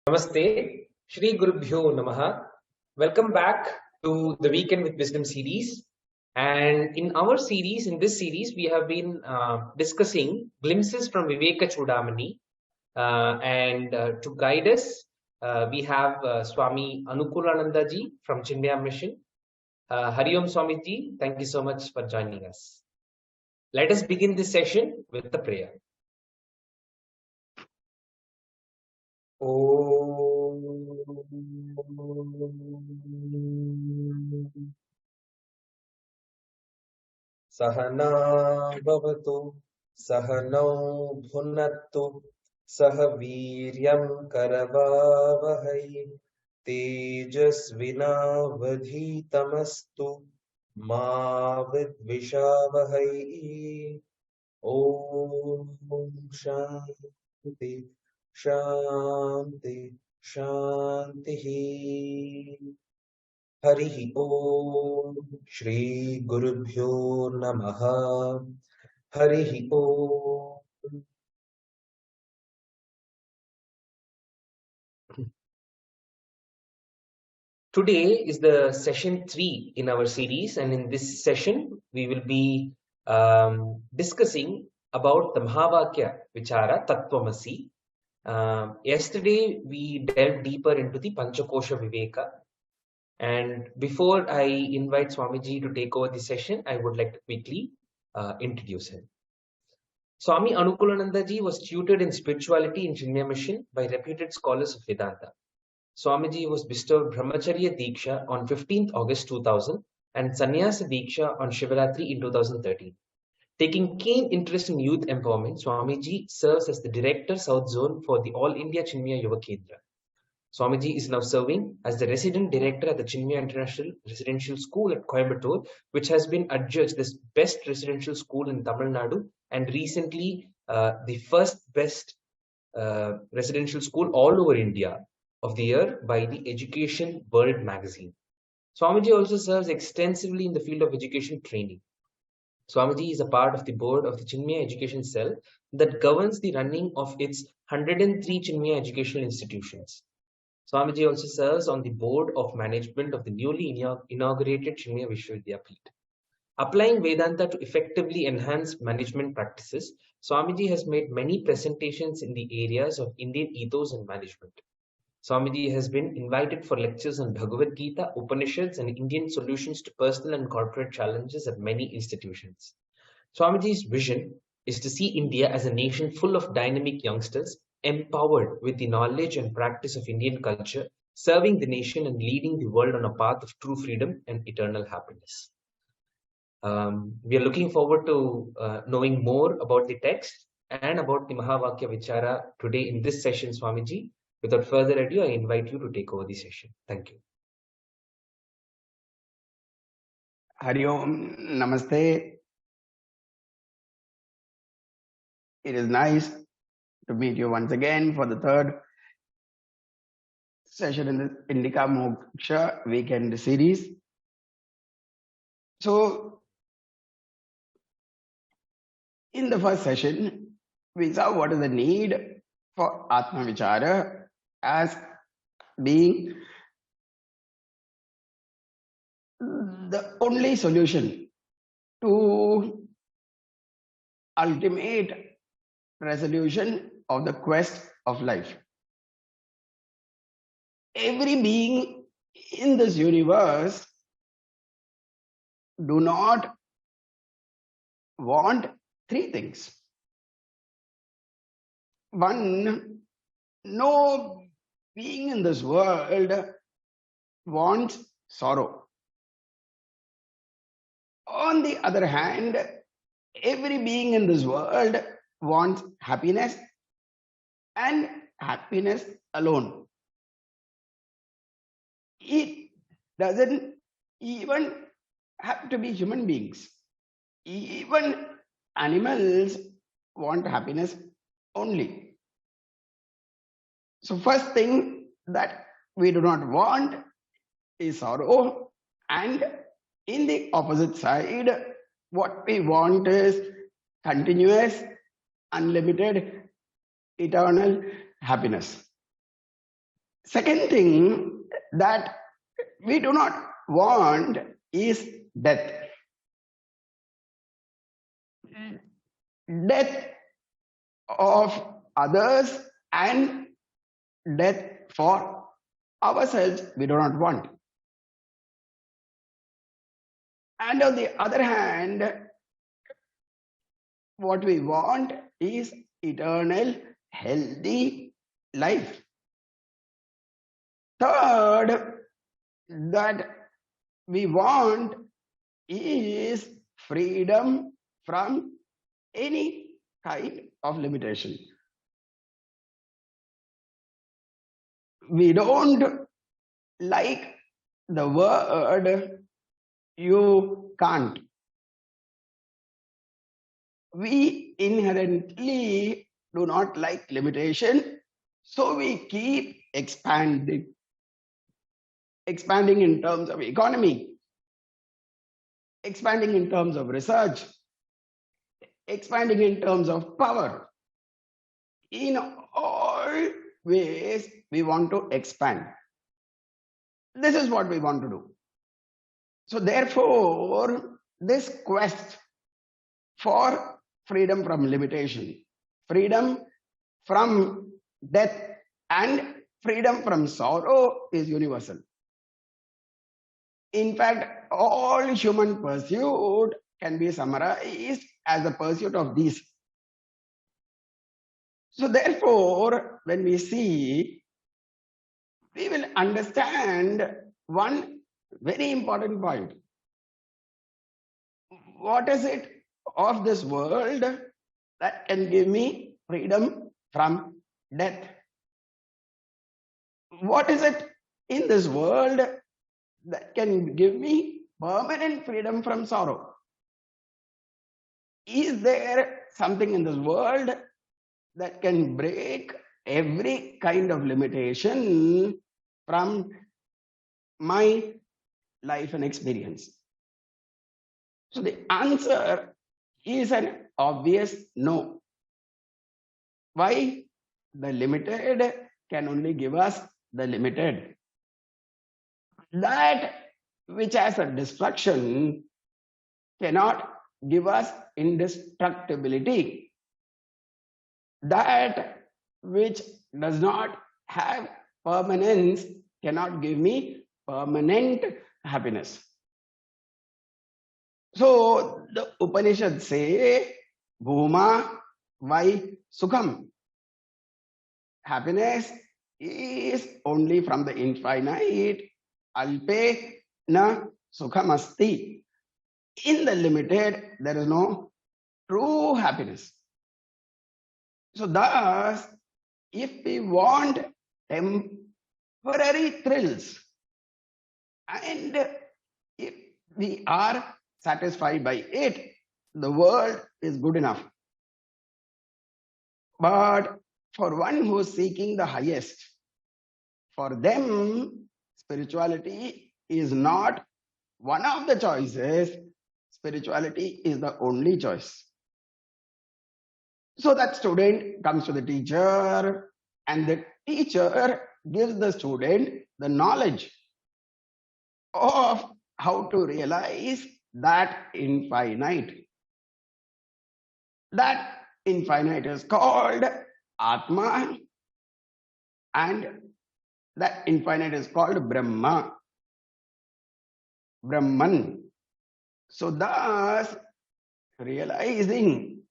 Namaste, Shri Gurubhyo Namaha. Welcome back to the Weekend with Wisdom series. And in this series, we have been discussing glimpses from Vivekachoodamani. And to guide us, we have Swami Anukoolananda ji from Chinmaya Mission. Hari Om Swami ji, thank you so much for joining us. Let us begin this session with the prayer. Sahana bhavatu sahanau bhunattu sahaviryam karavavahai tejasvinavadhitamastu ma vidvishavahai. Om Shanti Shanti Shanti. Harihi Om Shri Gurubhyo Namaha. Harihi Om. Today is the session 3 in our series, and in this session we will be discussing about the Mahavakya Vichara Tvam. Yesterday we delved deeper into the Panchakosha Viveka, and before I invite Swamiji to take over the session, I would like to quickly introduce him. Swami Anukoolananda ji was tutored in spirituality in Chinmaya Mission by reputed scholars of Vedanta. Swamiji was bestowed Brahmacharya Diksha on 15th August 2000 and Sannyasa Diksha on Shivaratri in 2013. Taking keen interest in youth empowerment, Swamiji serves as the Director South Zone for the All India Chinmaya Yuva Kendra. Swamiji is now serving as the Resident Director at the Chinmaya International Residential School at Coimbatore, which has been adjudged the best residential school in Tamil Nadu and recently the first best residential school all over India of the year by the Education World magazine. Swamiji also serves extensively in the field of education training. Swamiji is a part of the board of the Chinmaya Education Cell that governs the running of its 103 Chinmaya educational institutions. Swamiji also serves on the board of management of the newly inaugurated Chinmaya Vishwavidyapeeth. Applying Vedanta to effectively enhance management practices, Swamiji has made many presentations in the areas of Indian ethos and management. Swamiji has been invited for lectures on Bhagavad Gita, Upanishads, and Indian solutions to personal and corporate challenges at many institutions. Swamiji's vision is to see India as a nation full of dynamic youngsters, empowered with the knowledge and practice of Indian culture, serving the nation and leading the world on a path of true freedom and eternal happiness. We are looking forward to knowing more about the text and about the Mahavakya Vichara today in this session, Swamiji. Without further ado, I invite you to take over the session. Thank you. Hari Om, Namaste. It is nice to meet you once again for the third session in the Indika Moksha Weekend series. So, in the first session, we saw what is the need for Atma Vichara as being the only solution to ultimate resolution of the quest of life. Every being in this universe do not want three things. One, no being in this world wants sorrow. On the other hand, every being in this world wants happiness and happiness alone. It doesn't even have to be human beings. Even animals want happiness only. So first thing that we do not want is sorrow, and in the opposite side, what we want is continuous, unlimited, eternal happiness. Second thing that we do not want is death. Death of others and death for ourselves we do not want. And on the other hand, what we want is eternal, healthy life. Third, that we want is freedom from any kind of limitation. We don't like the word you can't. We inherently do not like limitation, so we keep expanding. Expanding in terms of economy, expanding in terms of research, expanding in terms of power. In all ways, we want to expand. This is what we want to do. So therefore, this quest for freedom from limitation, freedom from death, and freedom from sorrow is universal. In fact, all human pursuit can be summarized as the pursuit of these. So therefore, when we see, we will understand one very important point. What is it of this world that can give me freedom from death? What is it in this world that can give me permanent freedom from sorrow? Is there something in this world that can break every kind of limitation from my life and experience? So the answer is an obvious no. Why? The limited can only give us the limited. That which has a destruction cannot give us indestructibility. That which does not have permanence cannot give me permanent happiness. So the Upanishads say, Bhuma vai sukham. Happiness is only from the infinite. Alpe na sukham asti. In the limited, there is no true happiness. So thus, if we want temporary thrills, and if we are satisfied by it, the world is good enough. But for one who is seeking the highest, for them, spirituality is not one of the choices. Spirituality is the only choice. So that student comes to the teacher, and the teacher gives the student the knowledge of how to realize that infinite. That infinite is called Atma, and that infinite is called Brahma, Brahman. So thus, realizing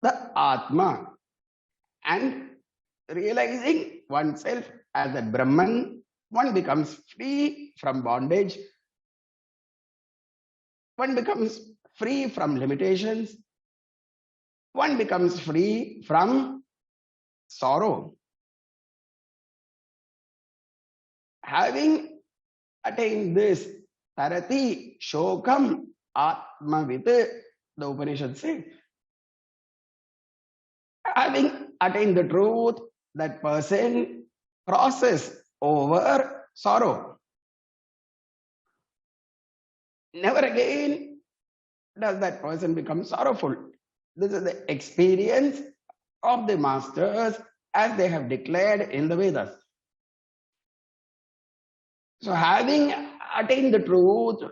the Atma and realizing oneself as a Brahman, one becomes free from bondage, one becomes free from limitations, one becomes free from sorrow. Having attained this, Tarati Shokam Atmavit, the Upanishad says, having attained the truth, that person crosses over sorrow. Never again does that person become sorrowful. This is the experience of the masters as they have declared in the Vedas. So having attained the truth,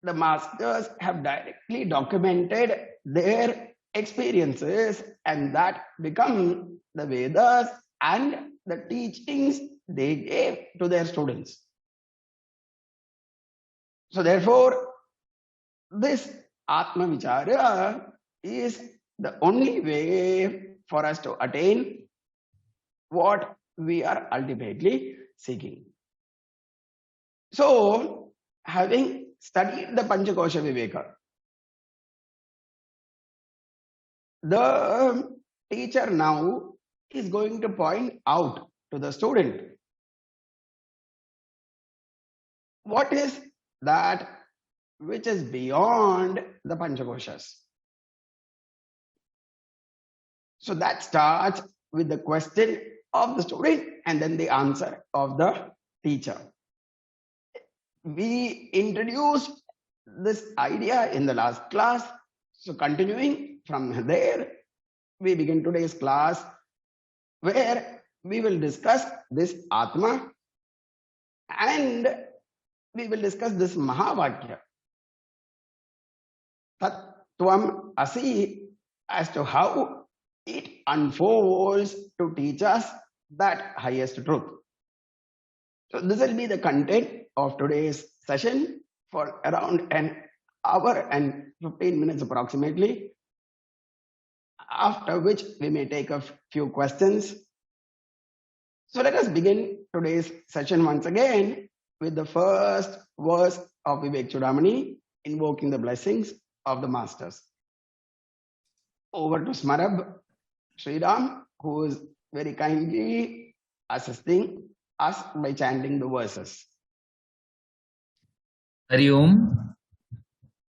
the masters have directly documented their experiences, and that become the Vedas and the teachings they gave to their students. So therefore, this Atma Vichara is the only way for us to attain what we are ultimately seeking. So, having studied the Panchakosha Viveka, the teacher now is going to point out to the student what is that which is beyond the Panchakoshas. So that starts with the question of the student and then the answer of the teacher. We introduced this idea in the last class. So continuing from there, we begin today's class where we will discuss this Atma and we will discuss this Mahavakya. Tvam asi, as to how it unfolds to teach us that highest truth. So this will be the content of today's session for around an hour and 15 minutes approximately, after which we may take a few questions. So let us begin today's session once again with the first verse of Vivekachoodamani, invoking the blessings of the masters. Over to Smarab Sriram, who is very kindly assisting us by chanting the verses. Hari Om.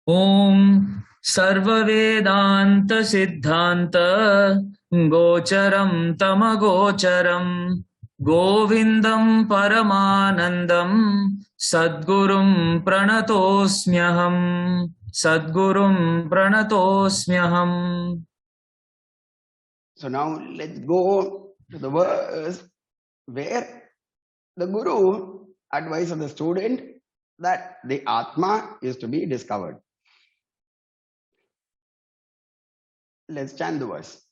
Om Sarva Vedanta Siddhanta Gocharam Tamagocharam Govindam Paramanandam Sadgurum Pranatosmyaham Sadgurum Pranatosmyaham. So now let's go to the verse where the Guru advises the student that the Atma is to be discovered. Let's chant the verse.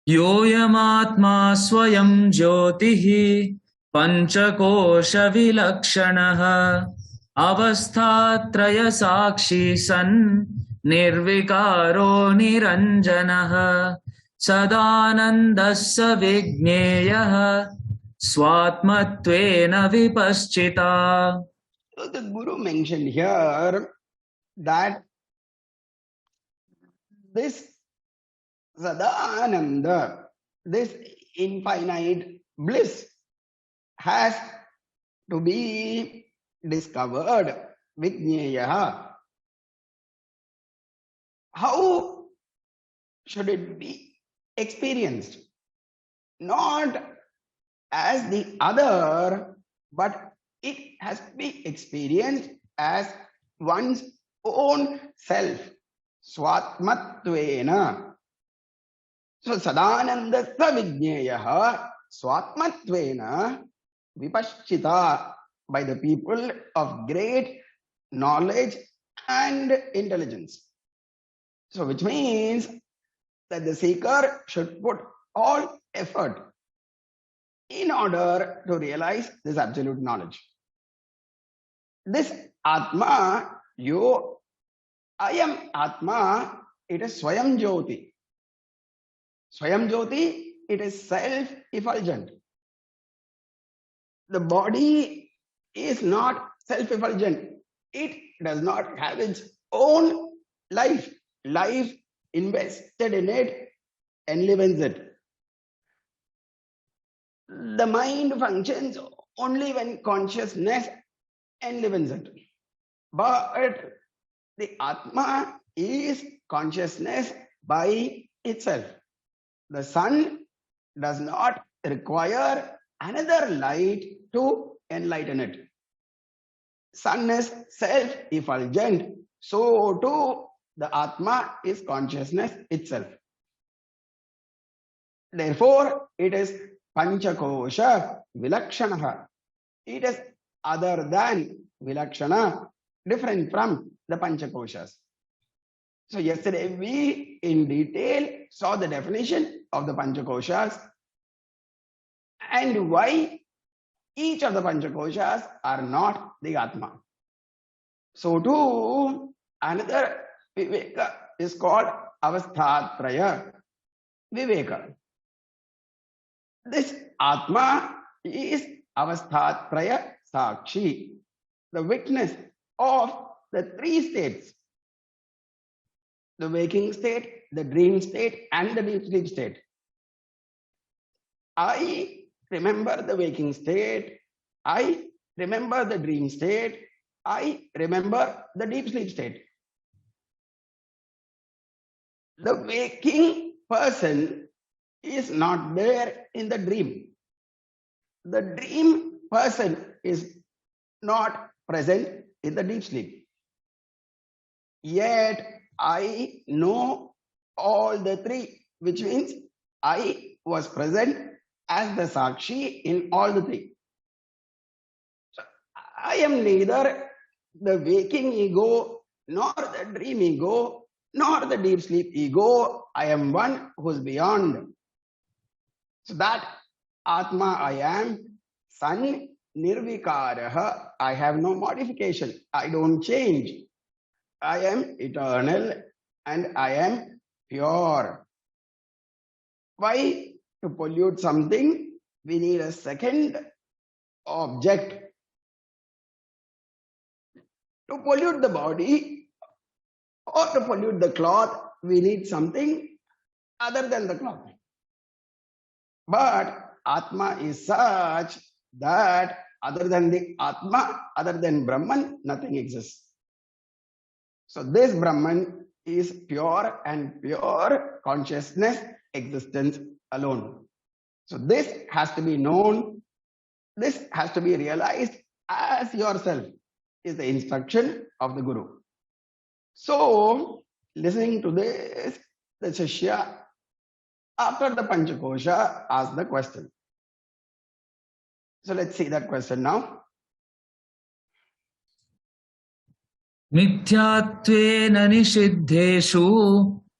Yoyamatma swayam jyotihi panchakosha vilakshanaha avasthatraya sakshi san nirvikaro niranjanaha sadanandassa vigneyaha swatmatvena vipaschita. So the Guru mentioned here that this Sadananda, this infinite bliss, has to be discovered. Vigneyaha. How should it be experienced? Not as the other, but it has to be experienced as one's own self. Swatmatvena. So Sadananda Vigneyaha Swatmatvena Vipaschita, by the people of great knowledge and intelligence. So which means that the seeker should put all effort in order to realize this absolute knowledge. This Atma, I am Atma, it is Swayam Jyoti. Swayam Jyoti, it is self-effulgent. The body is not self-effulgent. It does not have its own life. Life invested in it enlivens it. The mind functions only when consciousness enlivens it. But the Atma is consciousness by itself. The sun does not require another light to enlighten it. Sun is self-effulgent. So too, the Atma is consciousness itself. Therefore, it is Panchakosha Vilakshanaha. It is other than Vilakshana, different from the Panchakoshas. So yesterday we in detail saw the definition of the Panchakoshas and why each of the Panchakoshas are not the Atma. So too, another Viveka is called Avasthatraya Viveka. This Atma is Avasthatraya Sakshi, the witness of the three states: the waking state, the dream state, and the deep sleep state. I remember the waking state, I remember the dream state, I remember the deep sleep state. The waking person is not there in the dream. The dream person is not present in the deep sleep. Yet I know all the three, which means I was present as the Sakshi in all the three. So I am neither the waking ego, nor the dream ego, nor the deep sleep ego. I am one who is beyond. So that Atma I am, San Nirvikaraha. I have no modification. I don't change. I am eternal and I am pure. Why? To pollute something, we need a second object. To pollute the body or to pollute the cloth, we need something other than the cloth. But Atma is such that other than the Atma, other than Brahman, nothing exists. So this Brahman is pure and pure consciousness existence alone. So this has to be known, this has to be realized as yourself, is the instruction of the Guru. So, listening to this, the Shishya, after the Panchakosha, asked the question. So let's see that question now. मिथ्यात्वेन निषिद्धेषु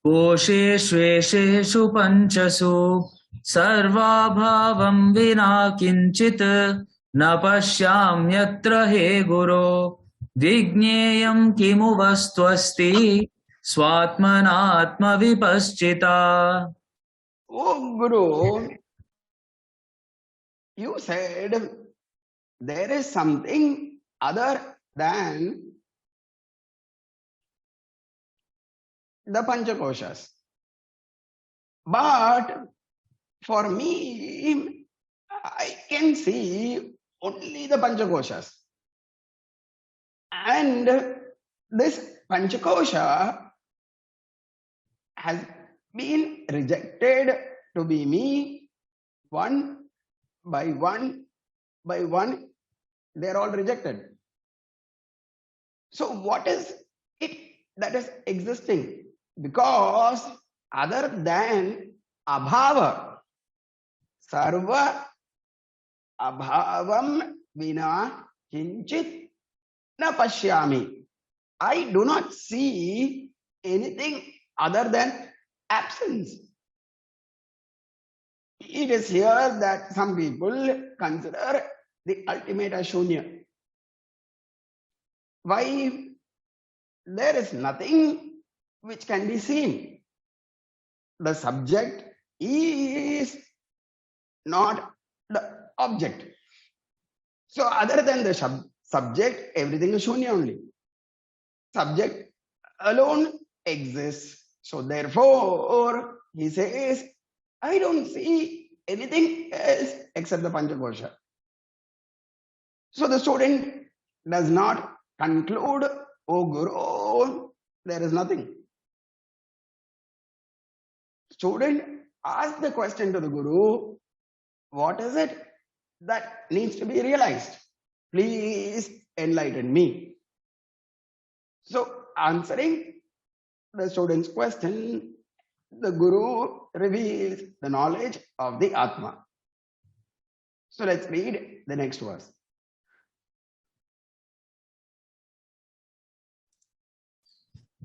कोशेष्वेषेषु पञ्चसु सर्वाभावं विना किञ्चित् न पश्याम्यत्र हे गुरो विज्ञेयं किमु वस्त्वस्ति स्वात्मनात्मविपश्चिता. Oh Guru, you said there is something other than the Panchakoshas. But for me, I can see only the Panchakoshas. And this Panchakosha has been rejected to be me one by one by one. They're all rejected. So what is it that is existing? Because other than abhava, sarva abhavam vina kinchit na pashyami. I do not see anything other than absence. It is here that some people consider the ultimate as shunya. Why? There is nothing which can be seen. The subject is not the object. So other than the subject, everything is shunya only. Subject alone exists. So therefore, he says, I don't see anything else except the Panchakosha. So the student does not conclude, oh Guru, there is nothing. Student asks the question to the Guru, what is it that needs to be realized? Please enlighten me. So answering the student's question, the Guru reveals the knowledge of the Atma. So let's read the next verse.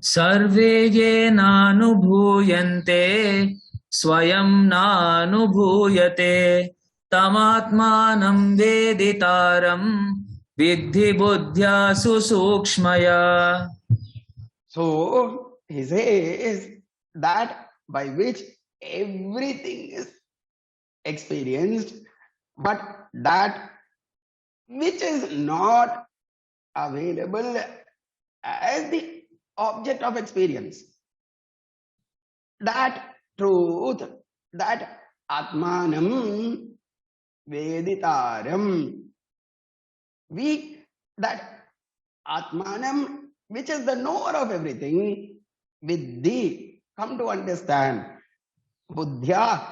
Sarve ye nanubhuyante swayam nanubhuyate tamatmanam veditaram vidhi buddhya susukshmaya. So he says that by which everything is experienced, but that which is not available as the object of experience, that truth, that Atmanam Veditaram, that Atmanam, which is the knower of everything, Vidhi, come to understand, Buddhya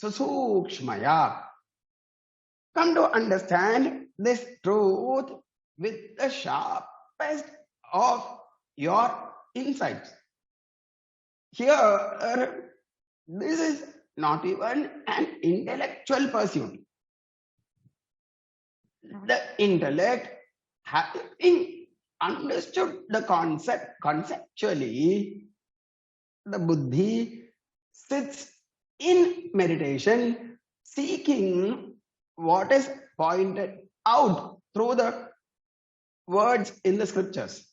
Susukshmaya, come to understand this truth with the sharpest of your insights. Here, this is not even an intellectual pursuit. The intellect, having understood the concept conceptually, the buddhi sits in meditation, seeking what is pointed out through the words in the scriptures.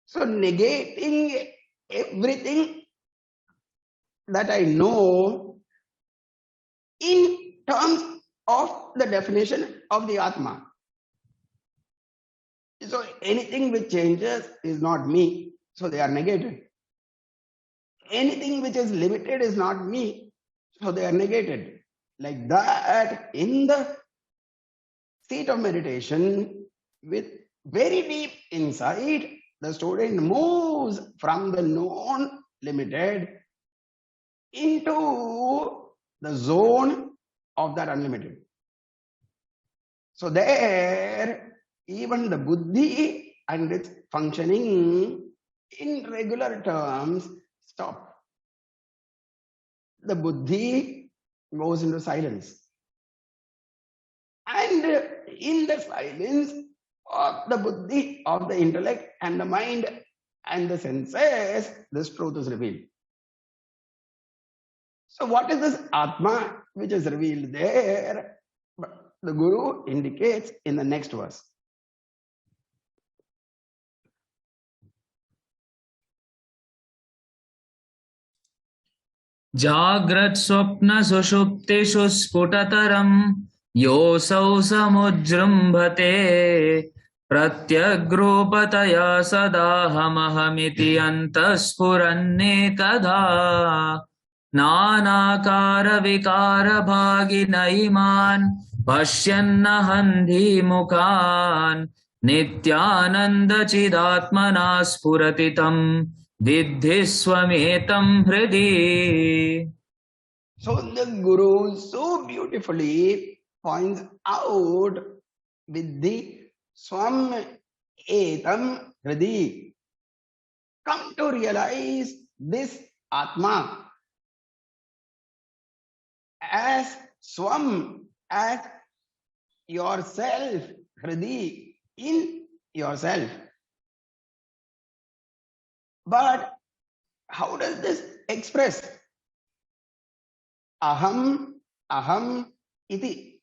So negating everything that I know in terms of the definition of the Atma. So anything which changes is not me, so they are negated. Anything which is limited is not me, so they are negated. Like that, in the seat of meditation, with very deep insight, the student moves from the known limited into the zone of that unlimited. So there, even the buddhi and its functioning in regular terms stop. The buddhi goes into silence. And in the silence of the buddhi, of the intellect and the mind and the senses, this truth is revealed. So what is this Atma which is revealed there? The Guru indicates in the next verse. Jagrat swapna sushuptishu sputataram yosau samujrumbhate pratyagropataya sadahamahamithi antaspuranne tadha nanakara vikara bhagina iman pashyanna handhi mukhan nityananda chidatmana spuratitam Vidhi swametam hridi. So the Guru so beautifully points out Vidhi swametam hridi. Come to realize this Atma as swam, as yourself, hridi, in yourself. But how does this express? Aham, aham, iti.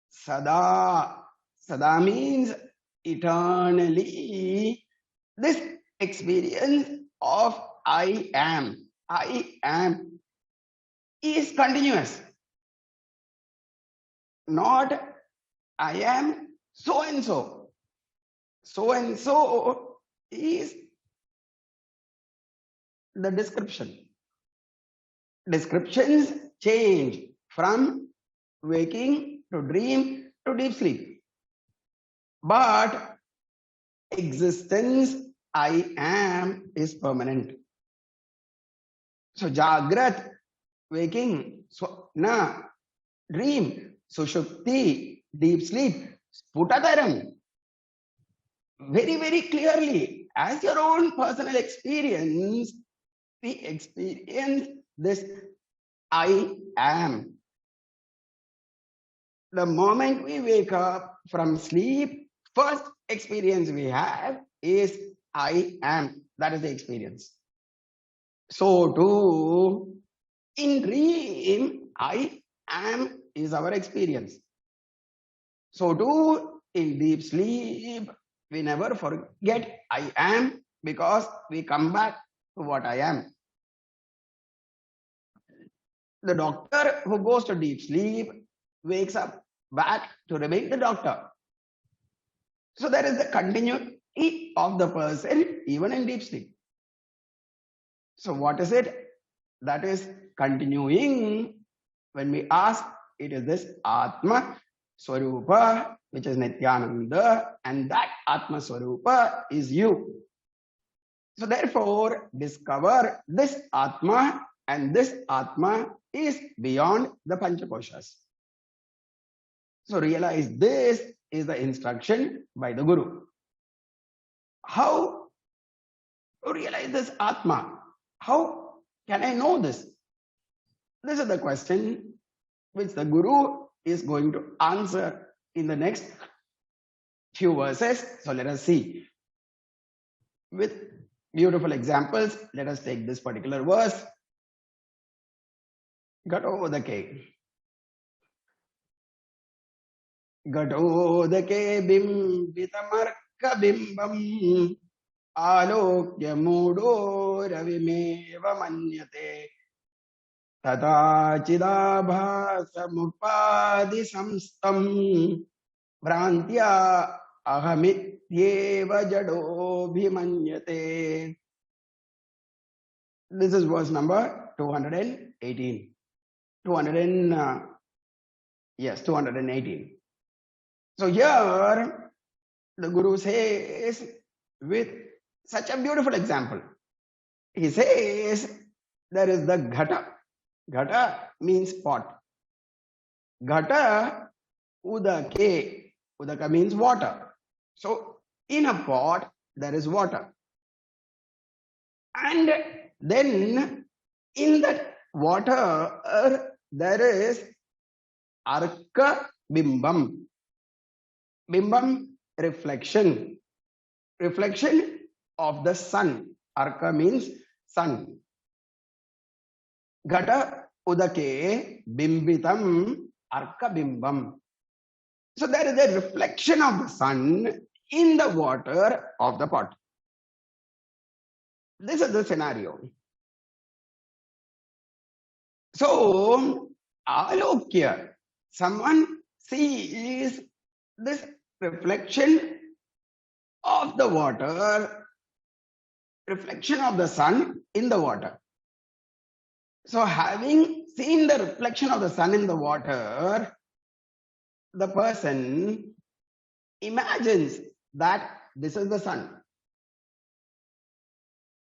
Sada. Sada means eternally. This experience of I am is continuous. Not I am so and so. So and so is the description. Descriptions change from waking to dream to deep sleep. But existence, I am, is permanent. So Jagrat, waking, Swapna, dream, Sushupti, deep sleep, Sputataram. Very, very clearly, as your own personal experience, we experience this I am. The moment we wake up from sleep, first experience we have is I am. That is the experience. So too, in dream, I am is our experience. So too, in deep sleep, we never forget I am because we come back to what I am. The doctor who goes to deep sleep wakes up back to remain the doctor. So there is the continuity of the person even in deep sleep. So what is it that is continuing when we ask? It is this Atma Swarupa, which is Nityananda, and that Atma Swarupa is you. So therefore, discover this Atma, and this Atma is beyond the Panchakoshas. So realize this is the instruction by the Guru. How to realize this Atma? How can I know this? This is the question which the Guru is going to answer in the next few verses. So let us see. With beautiful examples, let us take this particular verse. Gatodake. Gatodake bimbitamarka bimbam alokya mudo ravimeva manyate tata chidabhasamupadi samstam Brantya ahamityeva jadobhimanyate. This is verse number 218. 218. So here the Guru says with such a beautiful example. He says there is the ghata. Ghata means pot. Ghata udake. Udaka means water. So in a pot there is water. And then in that water there is arka bimbam. Bimbam, reflection. Reflection of the sun. Arka means sun. Ghata udake bimbitam arka bimbam. So there is a reflection of the sun in the water of the pot. This is the scenario. So, alokya, someone sees this reflection of the water, reflection of the sun in the water. So having seen the reflection of the sun in the water, the person imagines that this is the sun.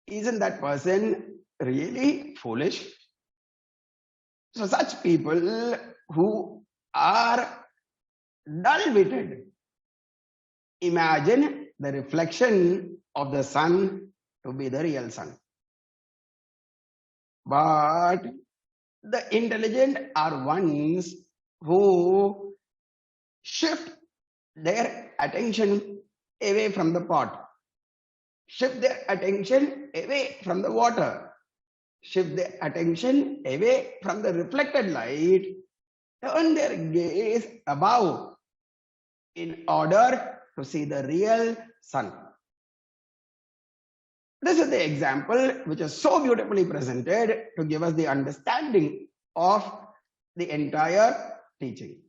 Isn't that person really foolish? So such people who are dull-witted imagine the reflection of the sun to be the real sun. But the intelligent are ones who shift their attention away from the pot, shift their attention away from the water, shift their attention away from the reflected light, turn their gaze above in order to see the real sun. This is the example which is so beautifully presented to give us the understanding of the entire teaching.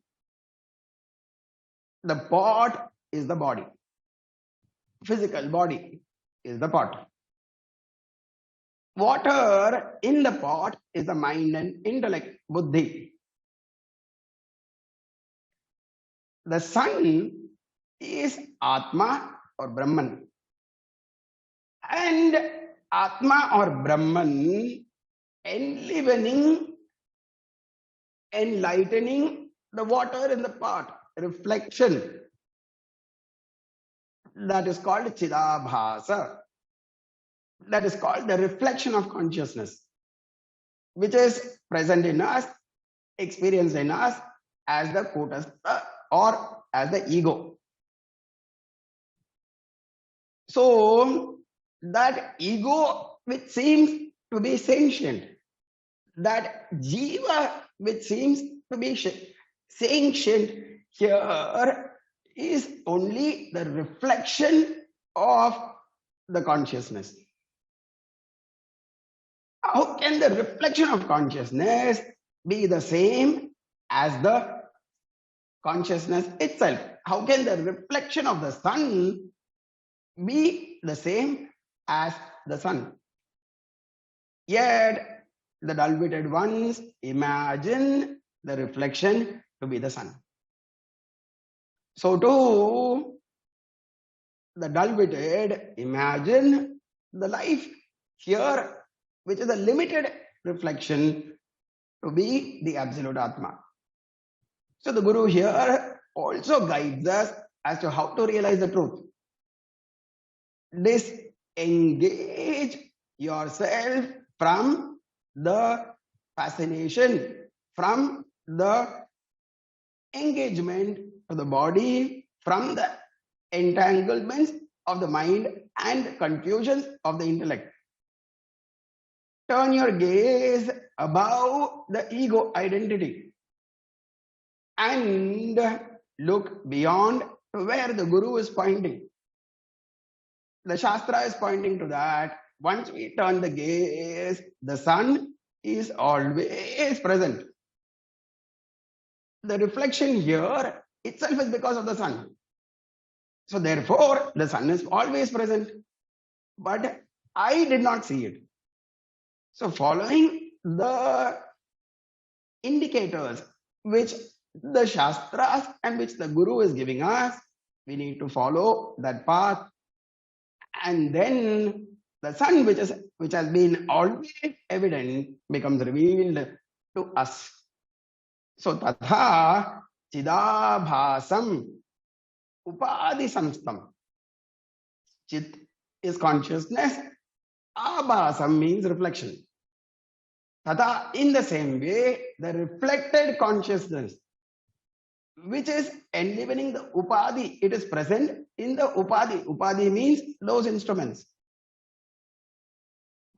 The pot is the body. Physical body is the pot. Water in the pot is the mind and intellect, buddhi. The sun is Atma or Brahman. And Atma or Brahman enlivening, enlightening the water in the pot, reflection. That is called Chidabhasa. That is called the reflection of consciousness, which is present in us, experienced in us as the kutastha or as the ego. So that ego which seems to be sentient, that jiva which seems to be sentient here is only the reflection of the consciousness. How can the reflection of consciousness be the same as the consciousness itself? How can the reflection of the sun be the same as the sun? Yet the dull-witted ones imagine the reflection to be the sun. So too, the dull-witted imagine the life here, which is a limited reflection, to be the absolute Atma. So the Guru here also guides us as to how to realize the truth. Disengage yourself from the fascination, from the engagement of the body, from the entanglements of the mind and confusions of the intellect. Turn your gaze above the ego identity and look beyond to where the Guru is pointing. The Shastra is pointing to that. Once we turn the gaze, the sun is always present. The reflection here itself is because of the sun. So therefore, the sun is always present. But I did not see it. So following the indicators which the Shastras and which the Guru is giving us, we need to follow that path. And then the sun which has been always evident becomes revealed to us. So tatha chidabhasam upadi samstam. Chit is consciousness. Abhasam means reflection. Tata, in the same way, the reflected consciousness, which is enlivening the upadi, it is present in the upadi. Upadi means those instruments.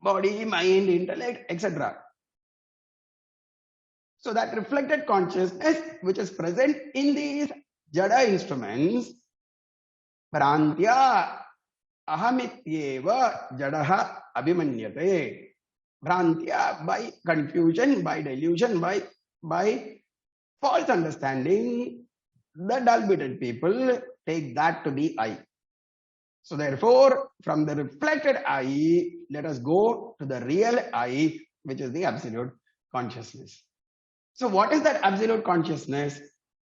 Body, mind, intellect, etc. So that reflected consciousness, which is present in these jada instruments, Prantya ahamityeva jadaha abhimanyate. Bhrantya, by confusion, by delusion, by false understanding, the dull-witted people take that to be I. So therefore, from the reflected I, let us go to the real I, which is the absolute consciousness. So what is that absolute consciousness?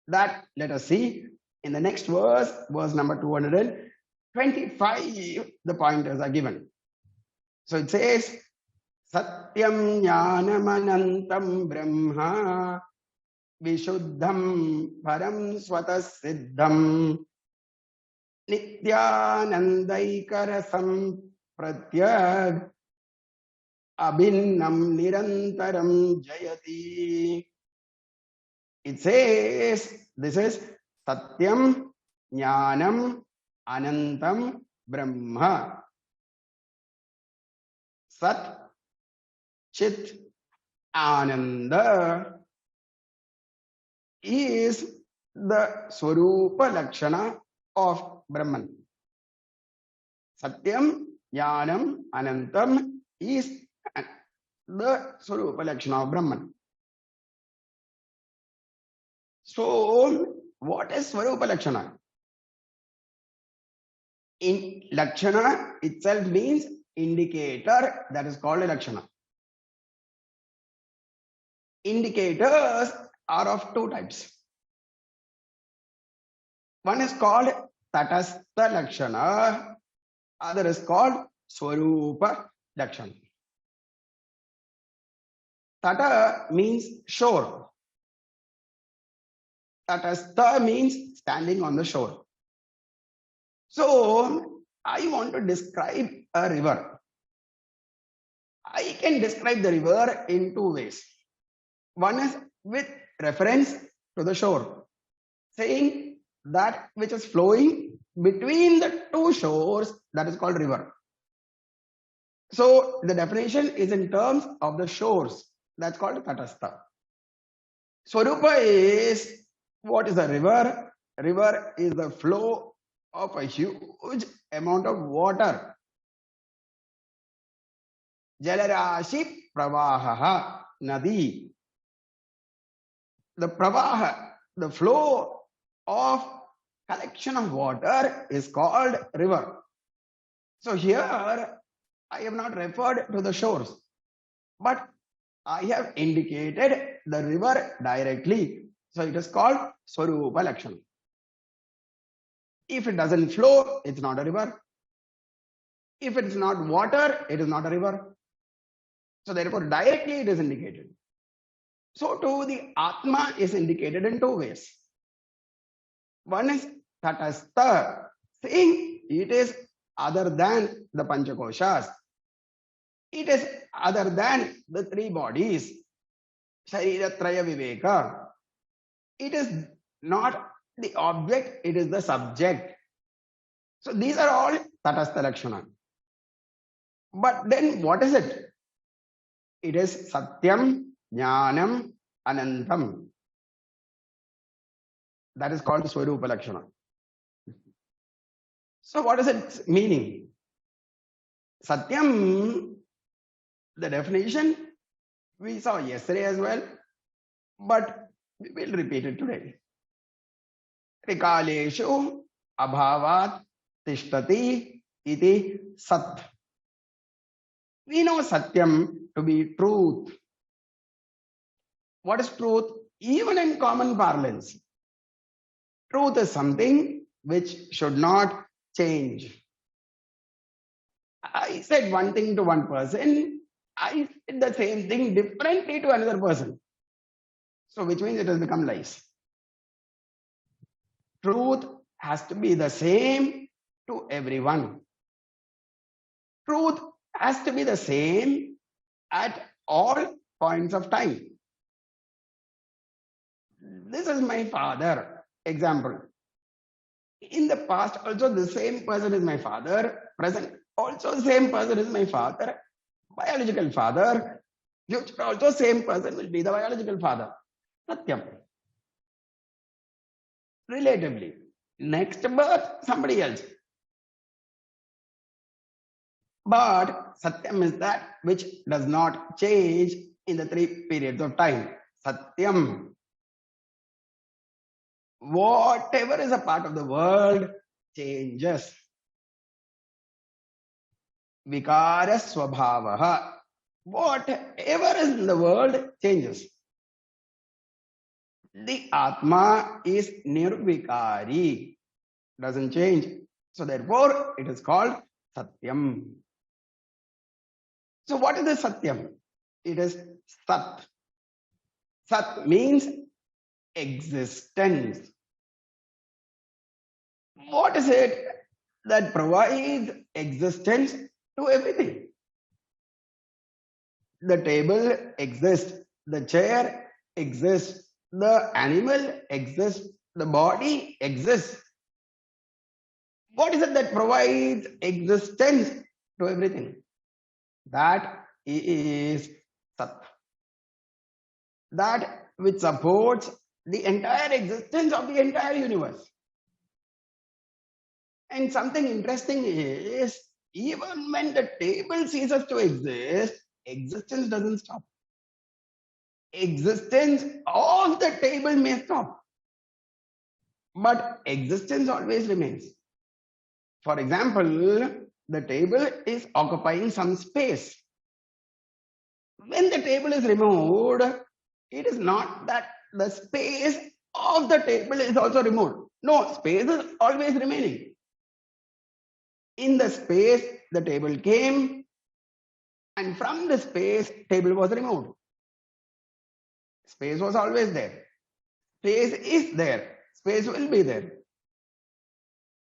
That let us see in the next verse, verse number 225, the pointers are given. So it says, Satyam Jnanamanantam Brahma Vishuddham Param Swatas Siddham Nityanandaikarasam Pratyag Abhinnam Nirantaram Jayati. It says, this is Satyam Jnanam Anantam Brahma. Sat Chit Ananda is the Swarupa Lakshana of Brahman. Satyam, Jnanam, Anantam is the Swarupa Lakshana of Brahman. So, what is Swarupa Lakshana? In Lakshana itself means indicator, that is called a Lakshana. Indicators are of two types. One is called Tatastha Lakshana, other is called Swarupa Lakshana. Tata means shore. Tatastha means standing on the shore. So, I want to describe a river. I can describe the river in two ways. One is with reference to the shore, saying that which is flowing between the two shores, that is called river. So the definition is in terms of the shores, that's called tatastha. Swarupa is, what is a river? River is the flow of a huge amount of water. Jalarashi pravaha nadi. The pravaha, the flow of collection of water is called river. So here I have not referred to the shores, but I have indicated the river directly. So it is called Swarupa Lakshana. If it doesn't flow, it's not a river. If it is not water, it is not a river. So therefore, directly it is indicated. So too, the Atma is indicated in two ways. One is Tatastha, saying it is other than the Panchakoshas. It is other than the three bodies. Shariratraya Viveka. It is not the object, it is the subject. So these are all Tatastha Lakshana. But then what is it? It is Satyam, Jnanam, Anantam. That is called Swarupa Lakshana. So what is its meaning? Satyam, the definition we saw yesterday as well, but we will repeat it today. Trikaleshu abhavat tishtati iti sat. We know Satyam to be truth. What is truth? Even in common parlance, truth is something which should not change. I said one thing to one person, I said the same thing differently to another person. So which means it has become lies. Truth has to be the same to everyone. Truth has to be the same at all points of time. This is my father, example. In the past also the same person is my father, present also the same person is my father, biological father, future also same person will be the biological father. Satyam. Relatively. Next birth, somebody else. But Satyam is that which does not change in the three periods of time. Satyam. Whatever is a part of the world changes. Vichara swabhavaha. Whatever is in the world changes. The Atma is nirvikari. Doesn't change. So therefore it is called Satyam. So what is the Satyam? It is Sat. Sat means existence. What is it that provides existence to everything? The table exists, the chair exists, the animal exists, the body exists. What is it that provides existence to everything? That is Sat. That which supports the entire existence of the entire universe. And something interesting is, even when the table ceases to exist, existence doesn't stop. Existence of the table may stop, but existence always remains. For example, the table is occupying some space. When the table is removed, it is not that the space of the table is also removed. No, space is always remaining. In the space, the table came, and from the space, table was removed. Space was always there. Space is there. Space will be there.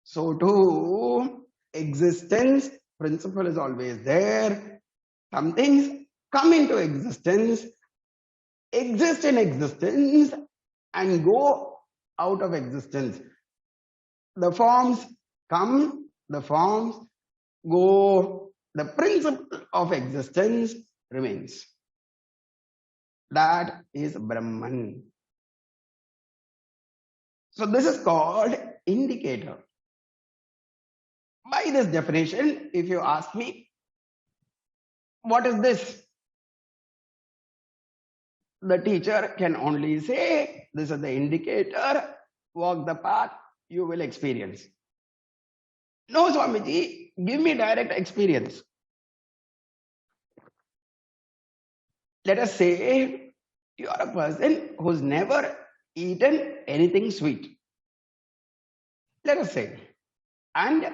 So too, existence principle is always there. Some things come into existence, exist in existence, and go out of existence. The forms come, the forms go. The principle of existence remains. That is Brahman. So this is called indicator. By this definition, if you ask me, what is this? The teacher can only say, this is the indicator, walk the path, you will experience. No, Swamiji, give me direct experience. Let us say you are a person who's never eaten anything sweet. Let us say, and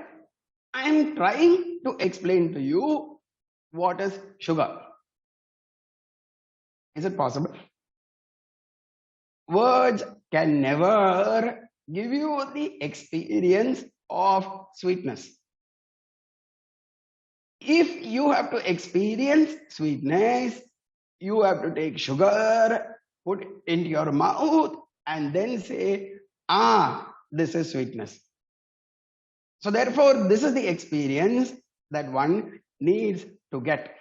I am trying to explain to you what is sugar. Is it possible? Words can never give you the experience of sweetness. If you have to experience sweetness, you have to take sugar, put it into your mouth, and then say, this is sweetness. So therefore, this is the experience that one needs to get.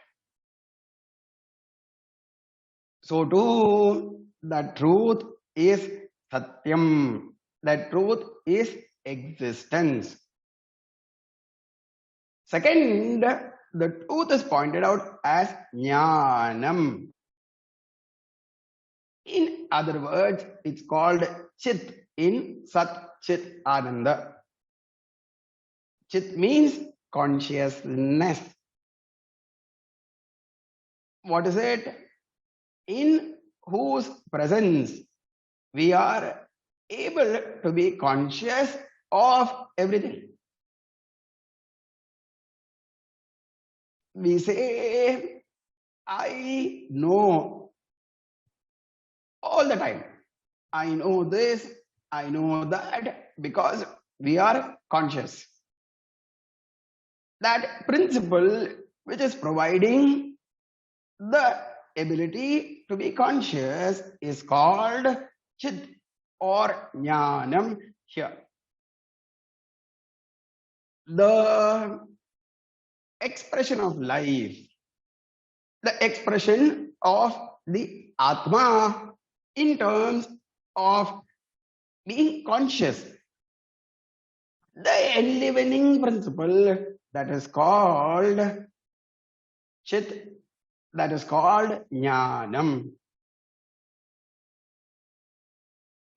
So too, the truth is Satyam. The truth is existence. Second, the truth is pointed out as Jnanam. In other words, it's called Chit in Sat Chit Ananda. Chit means consciousness. What is it? In whose presence we are able to be conscious of everything. We say, I know all the time. I know this, I know that, because we are conscious. That principle which is providing the ability to be conscious is called Chit or Jnanam here. The expression of life, the expression of the Atma in terms of being conscious, the enlivening principle that is called Chit, that is called Jnanam.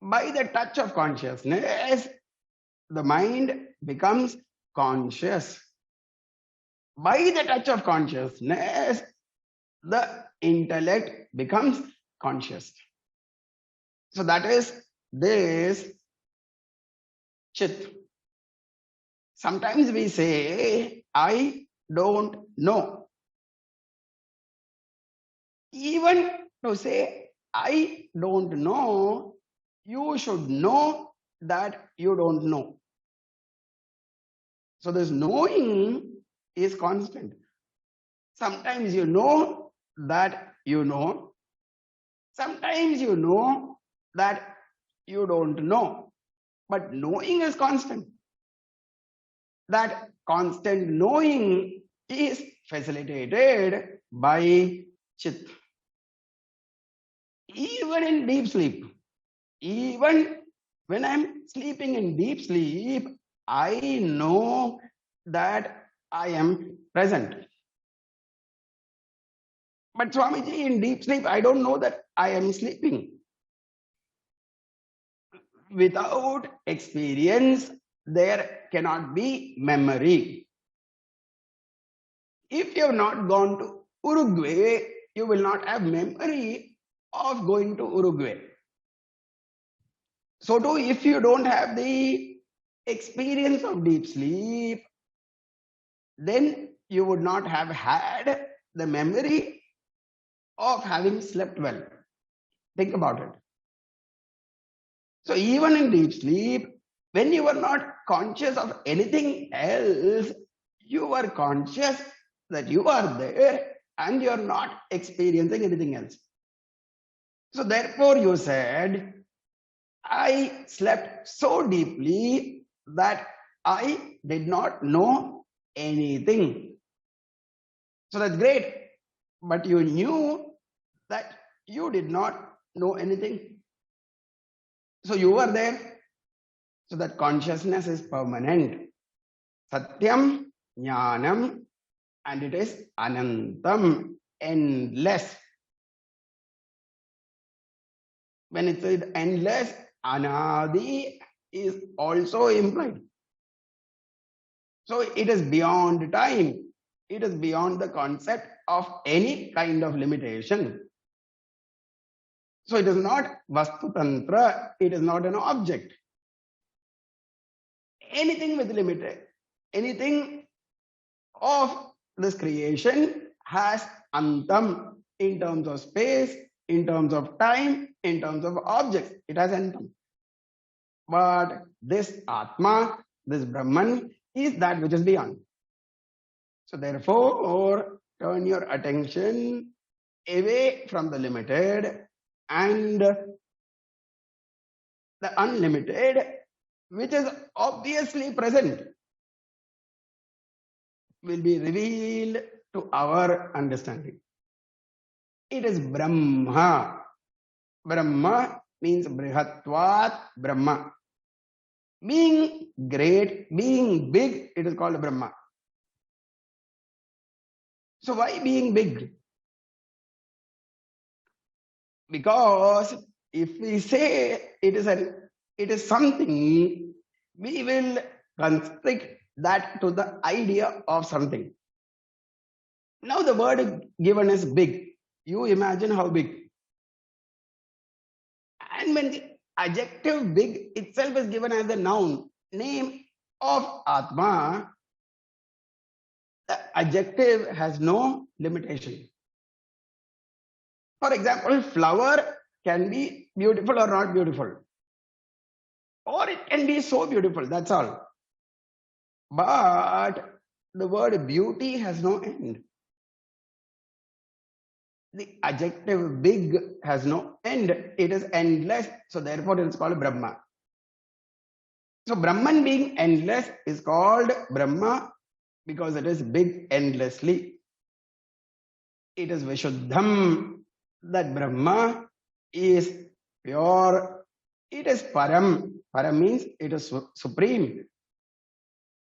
By the touch of consciousness, the mind becomes conscious. By the touch of consciousness, the intellect becomes conscious. So that is this Chit. Sometimes we say, I don't know. Even to say, I don't know, you should know that you don't know. So this knowing is constant. Sometimes you know that you know. Sometimes you know that you don't know. But knowing is constant. That constant knowing is facilitated by Chit. Even in deep sleep, even when I'm sleeping in deep sleep, I know that I am present. But Swamiji, in deep sleep, I don't know that I am sleeping. Without experience, there cannot be memory. If you have not gone to Uruguay, you will not have memory of going to Uruguay. So too, if you don't have the experience of deep sleep, then you would not have had the memory of having slept well. Think about it. So even in deep sleep, when you are not conscious of anything else, you are conscious that you are there and you're not experiencing anything else. So therefore you said, I slept so deeply that I did not know anything. So that's great. But you knew that you did not know anything. So you were there. So that consciousness is permanent. Satyam, Jnanam, and it is Anantam, endless. When it is endless, Anadi is also implied. So it is beyond time. It is beyond the concept of any kind of limitation. So it is not Vastu Tantra, it is not an object. Anything with limited, anything of this creation has Antam in terms of space, in terms of time, in terms of objects. It has Antam. But this Atma, this Brahman, is that which is beyond. So therefore, turn your attention away from the limited and the unlimited, which is obviously present, will be revealed to our understanding. It is Brahma. Brahma means Brihatvat Brahma. Being great, being big, it is called Brahma. So why being big? Because if we say it is something, we will constrict that to the idea of something. Now the word given is big. You imagine how big. And when the adjective big itself is given as the noun, name of Atma, the adjective has no limitation. For example, flower can be beautiful or not beautiful. Or it can be so beautiful, that's all. But the word beauty has no end. The adjective big has no end. It is endless. So therefore it is called Brahma. So Brahman being endless is called Brahma because it is big endlessly. It is Vishuddham. That Brahma is pure. It is Param. Param means it is supreme.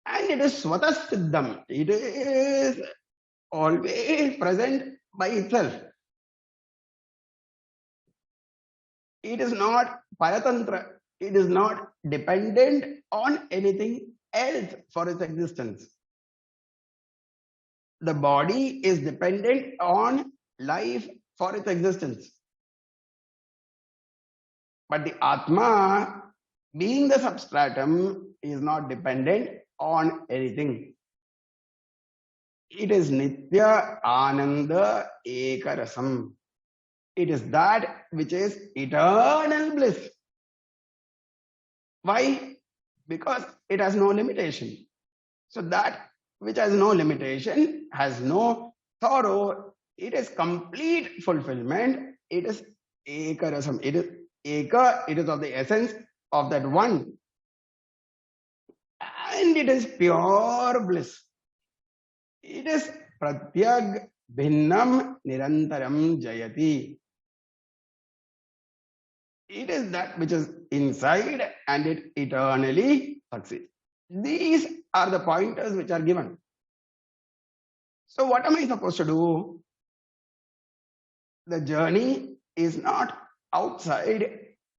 And it is Svatasiddham. It is always present by itself. It is not Paratantra. It is not dependent on anything else for its existence. The body is dependent on life for its existence. But the Atma, being the substratum, is not dependent on anything. It is Nitya Ananda Ekarasam. It is that which is eternal bliss. Why? Because it has no limitation. So that which has no limitation has no sorrow. It is complete fulfillment. It is Ekarasam. It is Eka. It is of the essence of that one. And it is pure bliss. It is Pratyag Bhinnam Nirantaram Jayati. It is that which is inside and it eternally succeeds. These are the pointers which are given. So what am I supposed to do? The journey is not outside,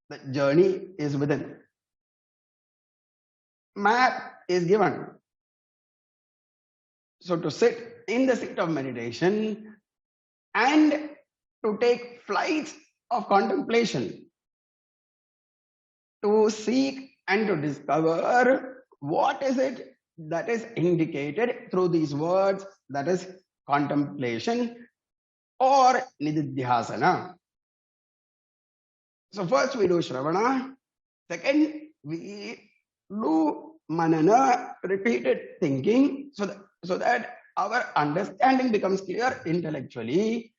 the journey is within. Map is given. So to sit in the seat of meditation and to take flights of contemplation, to seek and to discover what is it that is indicated through these words, that is contemplation or nididhyasana. So first we do Shravana, second we do Manana, repeated thinking, so that our understanding becomes clear intellectually,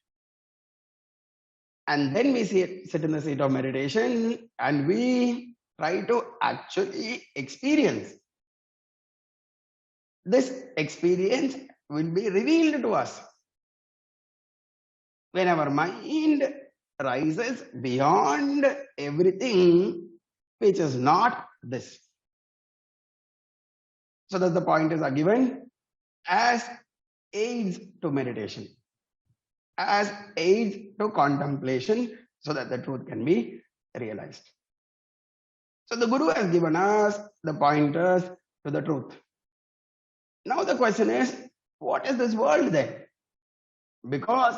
and then we sit in the seat of meditation and we try to actually experience. This experience will be revealed to us when our mind rises beyond everything which is not this. So that the pointers are given as aids to meditation, as aids to contemplation, so that the truth can be realized. So the Guru has given us the pointers to the truth. Now the question is, what is this world then? Because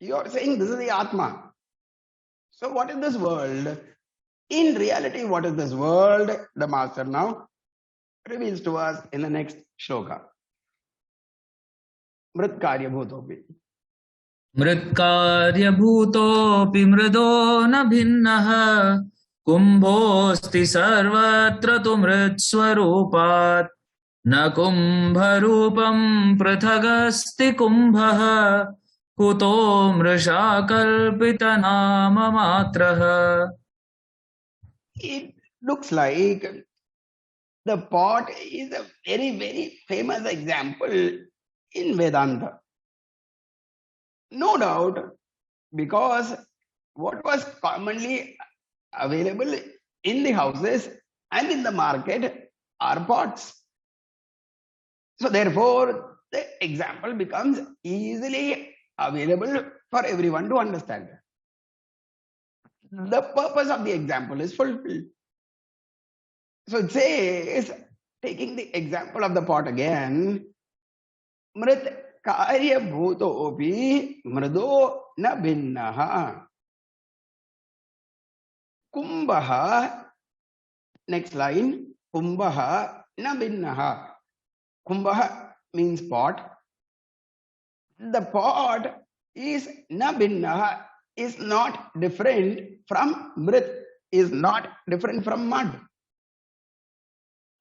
you are saying this is the Atma. So what is this world? In reality, what is this world? The Master now reveals to us in the next shloka. Mritkarya bhutopi. Mritkarya bhutopi mrido na bhinnaha kumbhosti sarvatra tu mritswarupat na kumbharupam prathagasti kumbhaha kuto mrisha kalpita nama matraha. It looks like the pot is a very, very famous example in Vedanta. No doubt, because what was commonly available in the houses and in the market are pots. So therefore, the example becomes easily available for everyone to understand. The purpose of the example is fulfilled. So it says, taking the example of the pot again, Mrit karya bhuto opi mrido na bhinnaha. Kumbhaha, next line, kumbhaha na bhinnaha. Kumbhaha means pot. The pot is na bhinnaha, is not different from mrit, is not different from mud.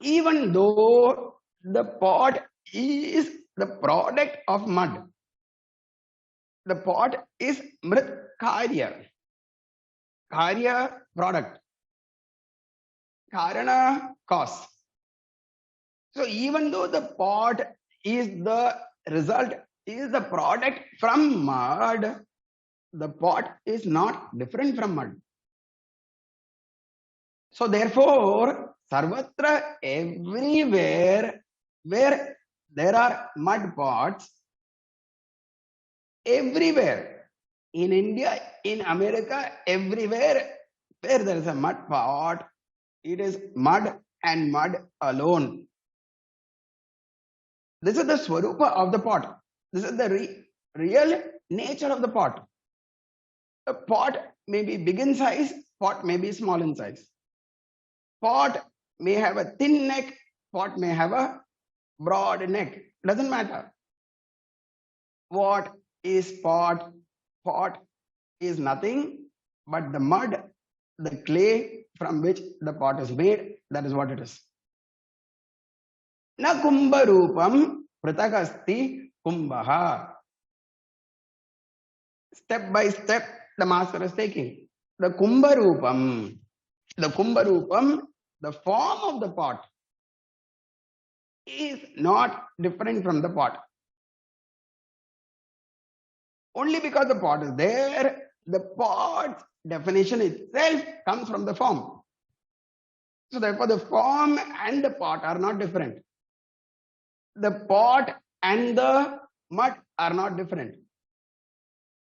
Even though the pot is the product of mud, the pot is mrit karya. Karya, product. Karana, cause. So even though the pot is the result, is the product from mud, the pot is not different from mud. So therefore, sarvatra, everywhere where there are mud pots, everywhere, in India, in America, everywhere where there is a mud pot, it is mud and mud alone. This is the swarupa of the pot. This is the real nature of the pot. The pot may be big in size, pot may be small in size. Pot may have a thin neck, pot may have a broad neck. Doesn't matter. What is pot? Pot is nothing but the mud, the clay from which the pot is made. That is what it is. Na kumbha rupam pratakasti kumbhaha. Step by step, the Master is taking. The kumbha rupam, the form of the pot is not different from the pot. Only because the pot is there, the pot's definition itself comes from the form. So therefore, the form and the pot are not different. The pot and the mud are not different.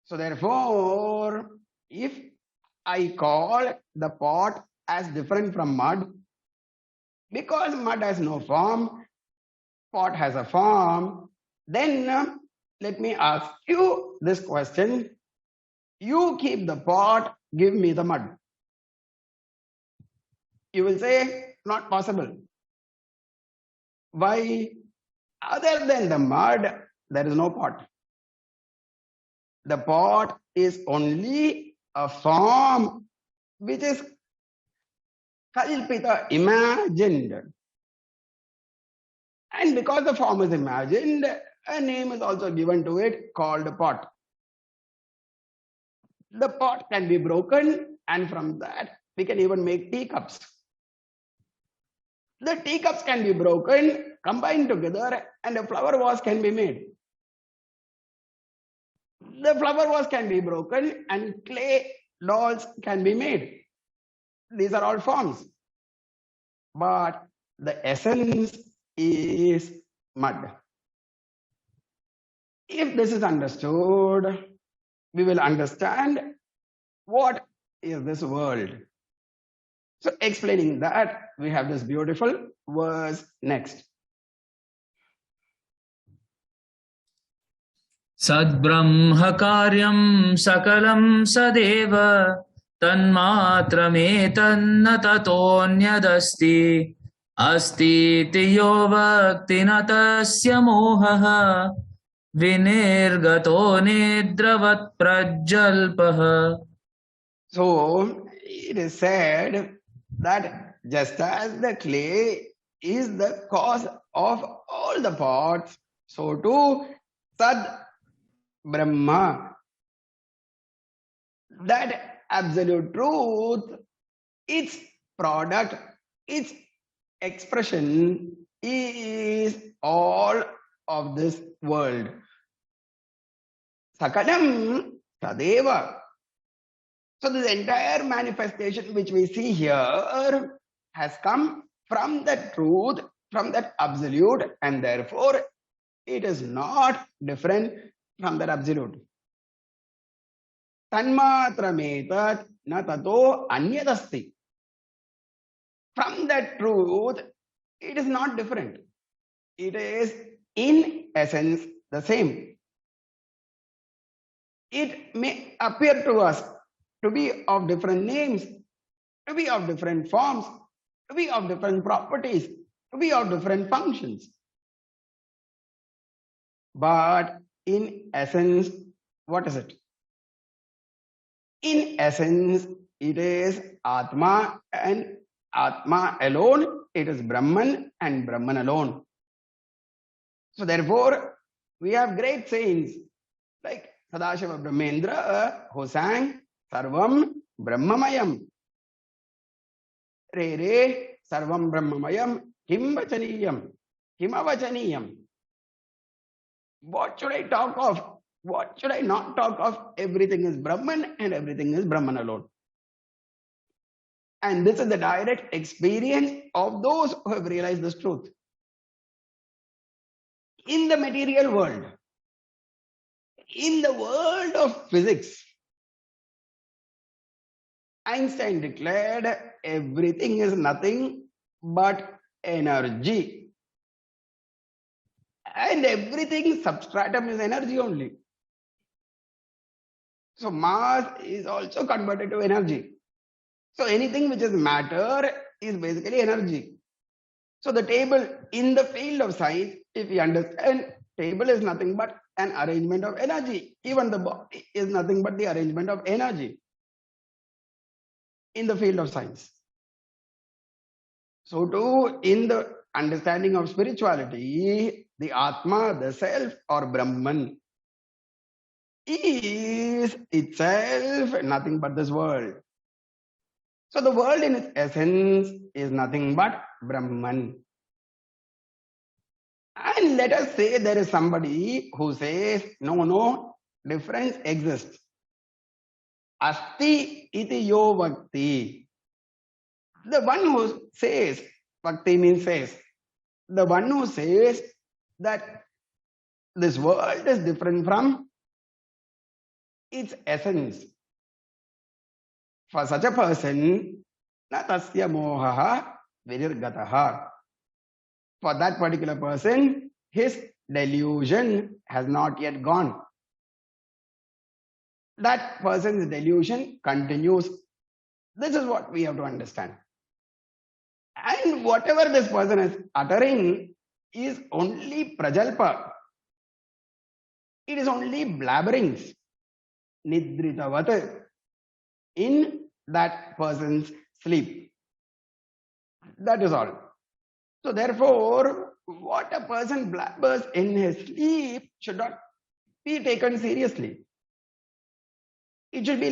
So therefore, if I call the pot as different from mud, because mud has no form, pot has a form, then let me ask you this question. You keep the pot, give me the mud. You will say, not possible. Why? Other than the mud, there is no pot. The pot is only a form which is kalpita, imagined. And because the form is imagined, a name is also given to it called pot. The pot can be broken, and from that we can even make teacups. The teacups can be broken, combined together, and a flower vase can be made. The flower vase can be broken, and clay dolls can be made. These are all forms. But the essence is mud. If this is understood, we will understand what is this world. So explaining that, we have this beautiful verse next. Sadbrahmakaryam sakalam sadeva tanmatrametanna tatonyadasti asti tiyo vaktina tasya mohaha vinirgato nidravat prajalpaha. So it is said that just as the clay is the cause of all the pots, so too Sad Brahma, that absolute truth, its product, its expression is all of this world. Sakalam Tadeva. So this entire manifestation which we see here has come from that truth, from that absolute, and therefore it is not different from that absolute. Tanmatrametat na tato anyadasti. From that truth, it is not different. It is in essence the same. It may appear to us to be of different names, to be of different forms, to be of different properties, to be of different functions. But in essence, what is it? In essence, it is Atma, and Atma alone, it is Brahman and Brahman alone. So therefore, we have great saints like Sadashiva Brahmendra who sang Sarvam Brahmamayam. Re Re Sarvam Brahmamayam Kim Vachaniyam Kim Avachaniyam. What should I talk of? What should I not talk of? Everything is Brahman and everything is Brahman alone. And this is the direct experience of those who have realized this truth. In the material world, in the world of physics, Einstein declared everything is nothing but energy. And everything substratum is energy only. So mass is also converted to energy. So anything which is matter is basically energy. So the table in the field of science, if we understand, table is nothing but an arrangement of energy. Even the body is nothing but the arrangement of energy in the field of science. So too, in the understanding of spirituality, the Atma, the self or Brahman, is itself nothing but this world. So the world in its essence is nothing but Brahman. And let us say there is somebody who says, no, difference exists. Asti iti yo vakti. The one who says, Bhakti means says, the one who says that this world is different from its essence. For such a person, na tasya mohaha virgataha. For that particular person, his delusion has not yet gone. That person's delusion continues. This is what we have to understand. And whatever this person is uttering is only prajalpa. It is only blabberings. Nidritavat. In that person's sleep. That is all. So therefore, what a person blabbers in his sleep should not be taken seriously. It should be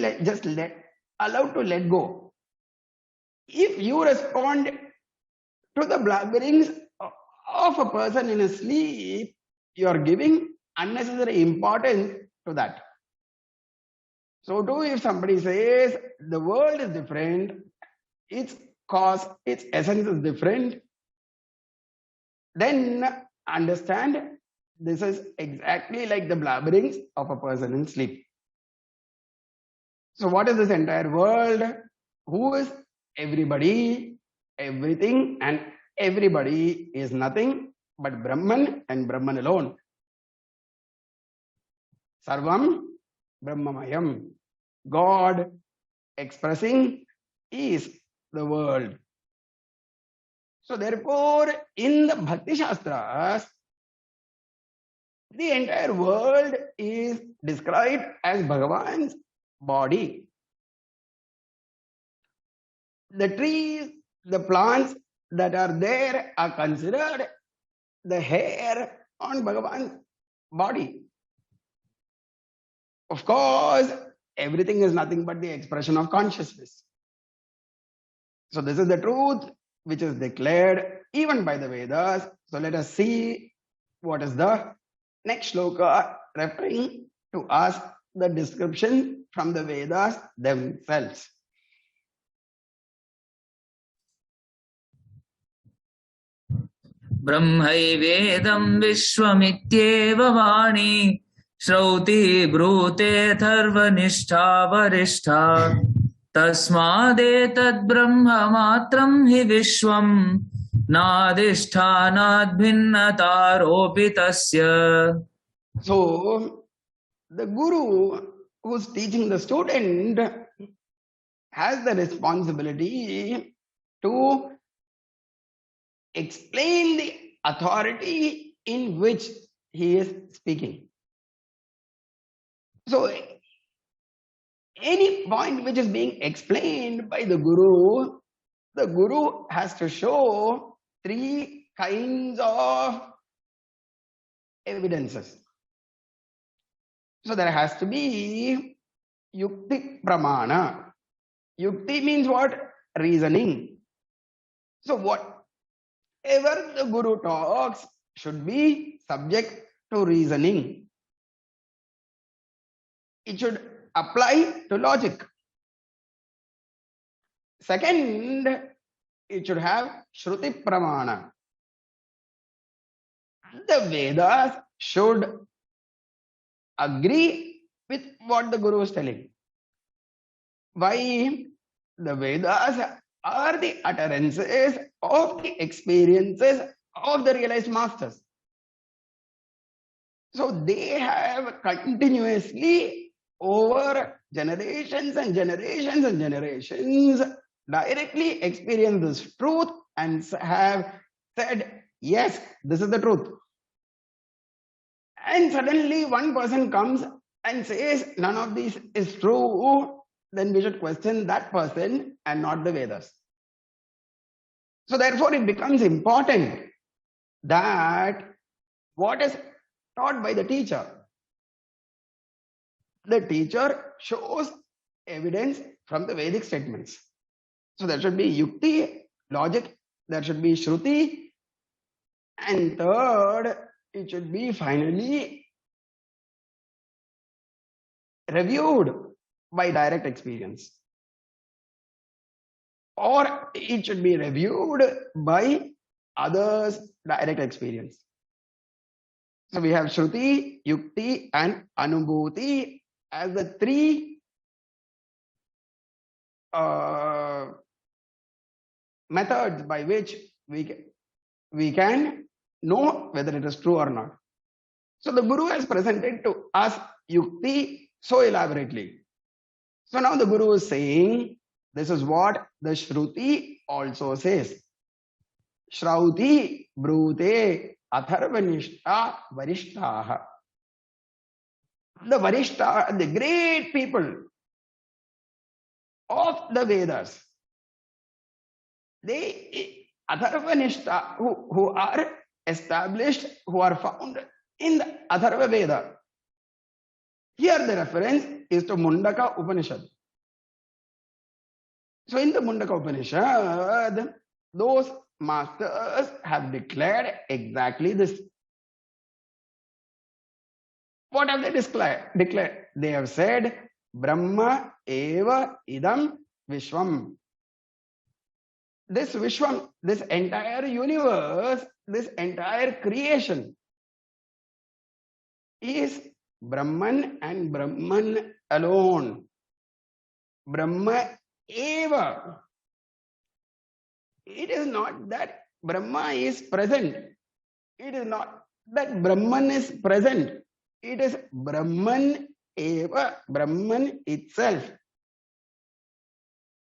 allowed to let go. If you respond to the blabberings of a person in his sleep, you are giving unnecessary importance to that. So too, if somebody says the world is different, its cause, its essence is different, then understand this is exactly like the blabberings of a person in sleep. So what is this entire world? Who is everybody? Everything and everybody is nothing but Brahman and Brahman alone. Sarvam Brahmamayam. God expressing is the world. So therefore, in the Bhakti Shastras, the entire world is described as Bhagavan's body. The trees, the plants that are there are considered the hair on Bhagavan's body. Of course, everything is nothing but the expression of consciousness. So this is the truth which is declared even by the Vedas. So let us see what is the next shloka referring to us, the description from the Vedas themselves. ब्रह्मैवेदं विश्वमित्येव वाणी श्रौति ब्रूतेऽथर्वनिष्ठा वरिष्ठा तस्मादेतद्ब्रह्ममात्रं हि विश्वं नाधिष्ठानाद्भिन्नतारोऽपि तस्य. So the guru who's teaching the student has the responsibility to explain the authority in which he is speaking. So any point which is being explained by the guru has to show three kinds of evidences. So there has to be yukti pramana. Yukti means what? Reasoning. So whatever the guru talks should be subject to reasoning. It should apply to logic. Second, it should have shruti pramana. The Vedas should agree with what the guru is telling. Why? The Vedas are the utterances of the experiences of the realized masters. So they have continuously over generations and generations and generations directly experienced this truth and have said, yes, this is the truth. And suddenly one person comes and says none of this is true, then we should question that person and not the Vedas. So therefore it becomes important that what is taught by the teacher shows evidence from the Vedic statements. So there should be yukti, logic, there should be shruti, and third, it should be finally reviewed by direct experience, or it should be reviewed by others' direct experience. So we have shruti, yukti, and anubhuti as the three methods by which we can know whether it is true or not. So the guru has presented to us yukti so elaborately. So now the guru is saying, this is what the shruti also says. Shrauti brute atharvanishta varishtaha. The varishta, the great people of the Vedas, they atharvanishta, who are established, who are found in the Atharva Veda. Here the reference is to Mundaka Upanishad. So in the Mundaka Upanishad, those masters have declared exactly this. What have they declared? They have said, Brahma eva idam Vishwam. This Vishwam, this entire universe, this entire creation is Brahman and Brahman alone. Brahma eva. It is not that Brahma is present. It is not that Brahman is present. It is Brahman eva, Brahman itself.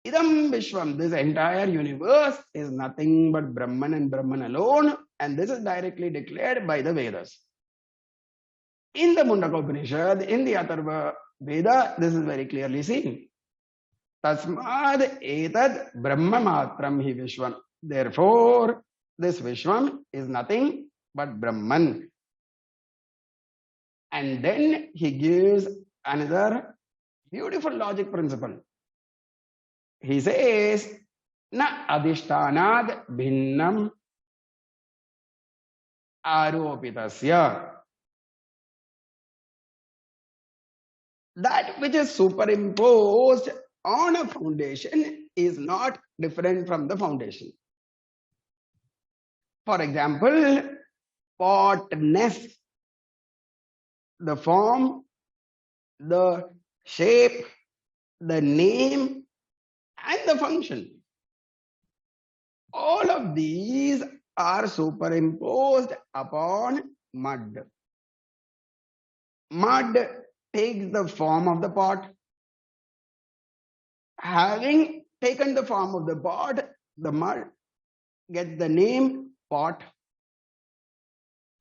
Idam Vishwam, this entire universe is nothing but Brahman and Brahman alone, and this is directly declared by the Vedas. In the Mundaka Upanishad, in the Atharva Veda, this is very clearly seen. Tasmad etad Brahma matram hi Vishwam. Therefore, this Vishwam is nothing but Brahman. And then he gives another beautiful logic principle. He says, Na adhishtanad bhinnam aropitasya. That which is superimposed on a foundation is not different from the foundation. For example, potness, the form, the shape, the name, and the function. All of these are superimposed upon mud. Mud takes the form of the pot. Having taken the form of the pot, the mud gets the name pot.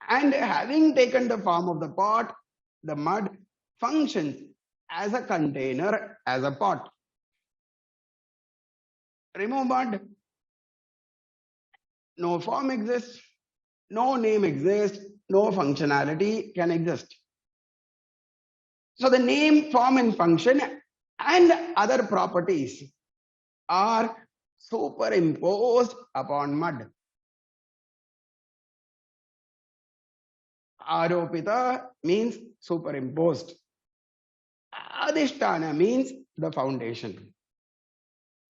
And having taken the form of the pot, the mud functions as a container, as a pot. Remove mud, no form exists, no name exists, no functionality can exist. So the name, form, and function and other properties are superimposed upon mud. Aropita means superimposed. Adhisthana means the foundation.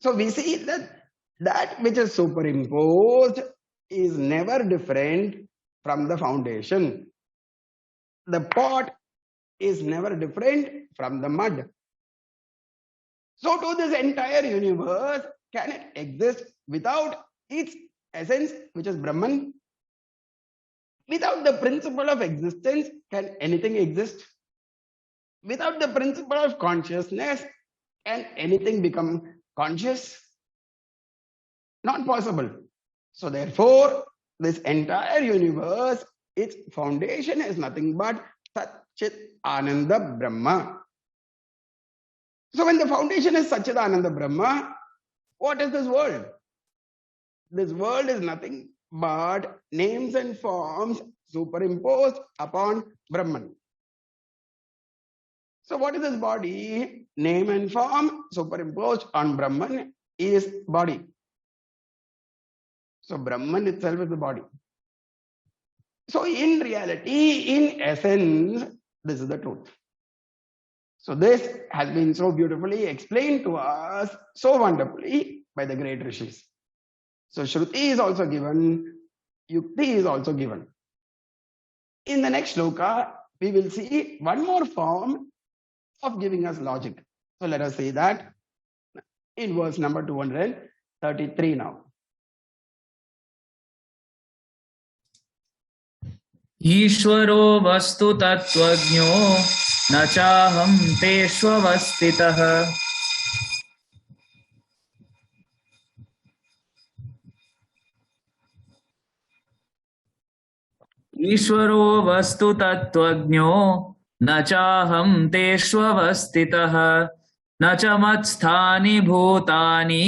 So we see that that which is superimposed is never different from the foundation. The pot is never different from the mud. So to this entire universe, can it exist without its essence, which is Brahman? Without the principle of existence, can anything exist? Without the principle of consciousness, can anything become conscious? Not possible. So therefore, this entire universe, its foundation is nothing but Sat Chit Ananda Brahma. So when the foundation is Sat Chit Ananda Brahma, what is this world? This world is nothing but names and forms superimposed upon Brahman. So what is this body? Name and form superimposed on Brahman is body. So Brahman itself is the body. So in reality, in essence, this is the truth. So this has been so beautifully explained to us, so wonderfully by the great rishis. So Shruti is also given, Yukti is also given. In the next shloka, we will see one more form of giving us logic. So let us see that in verse number 233 now. ईश्वरो वस्तु तत्त्वज्ञो न चाहं तेष्वस्थितः ईश्वरो वस्तु तत्त्वज्ञो न चाहं तेष्वस्थितः न च मत्स्थानि भूतानि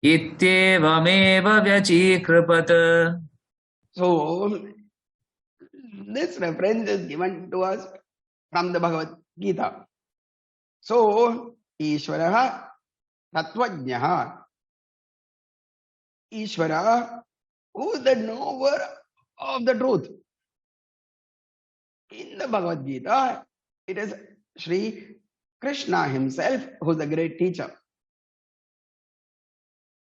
इत्येवमेव व्यचीकृपत्. So This reference is given to us from the Bhagavad Gita. So, Ishvaraha Tattvajnaha. Ishvara, who is the knower of the truth. In the Bhagavad Gita, it is Sri Krishna himself who is the great teacher.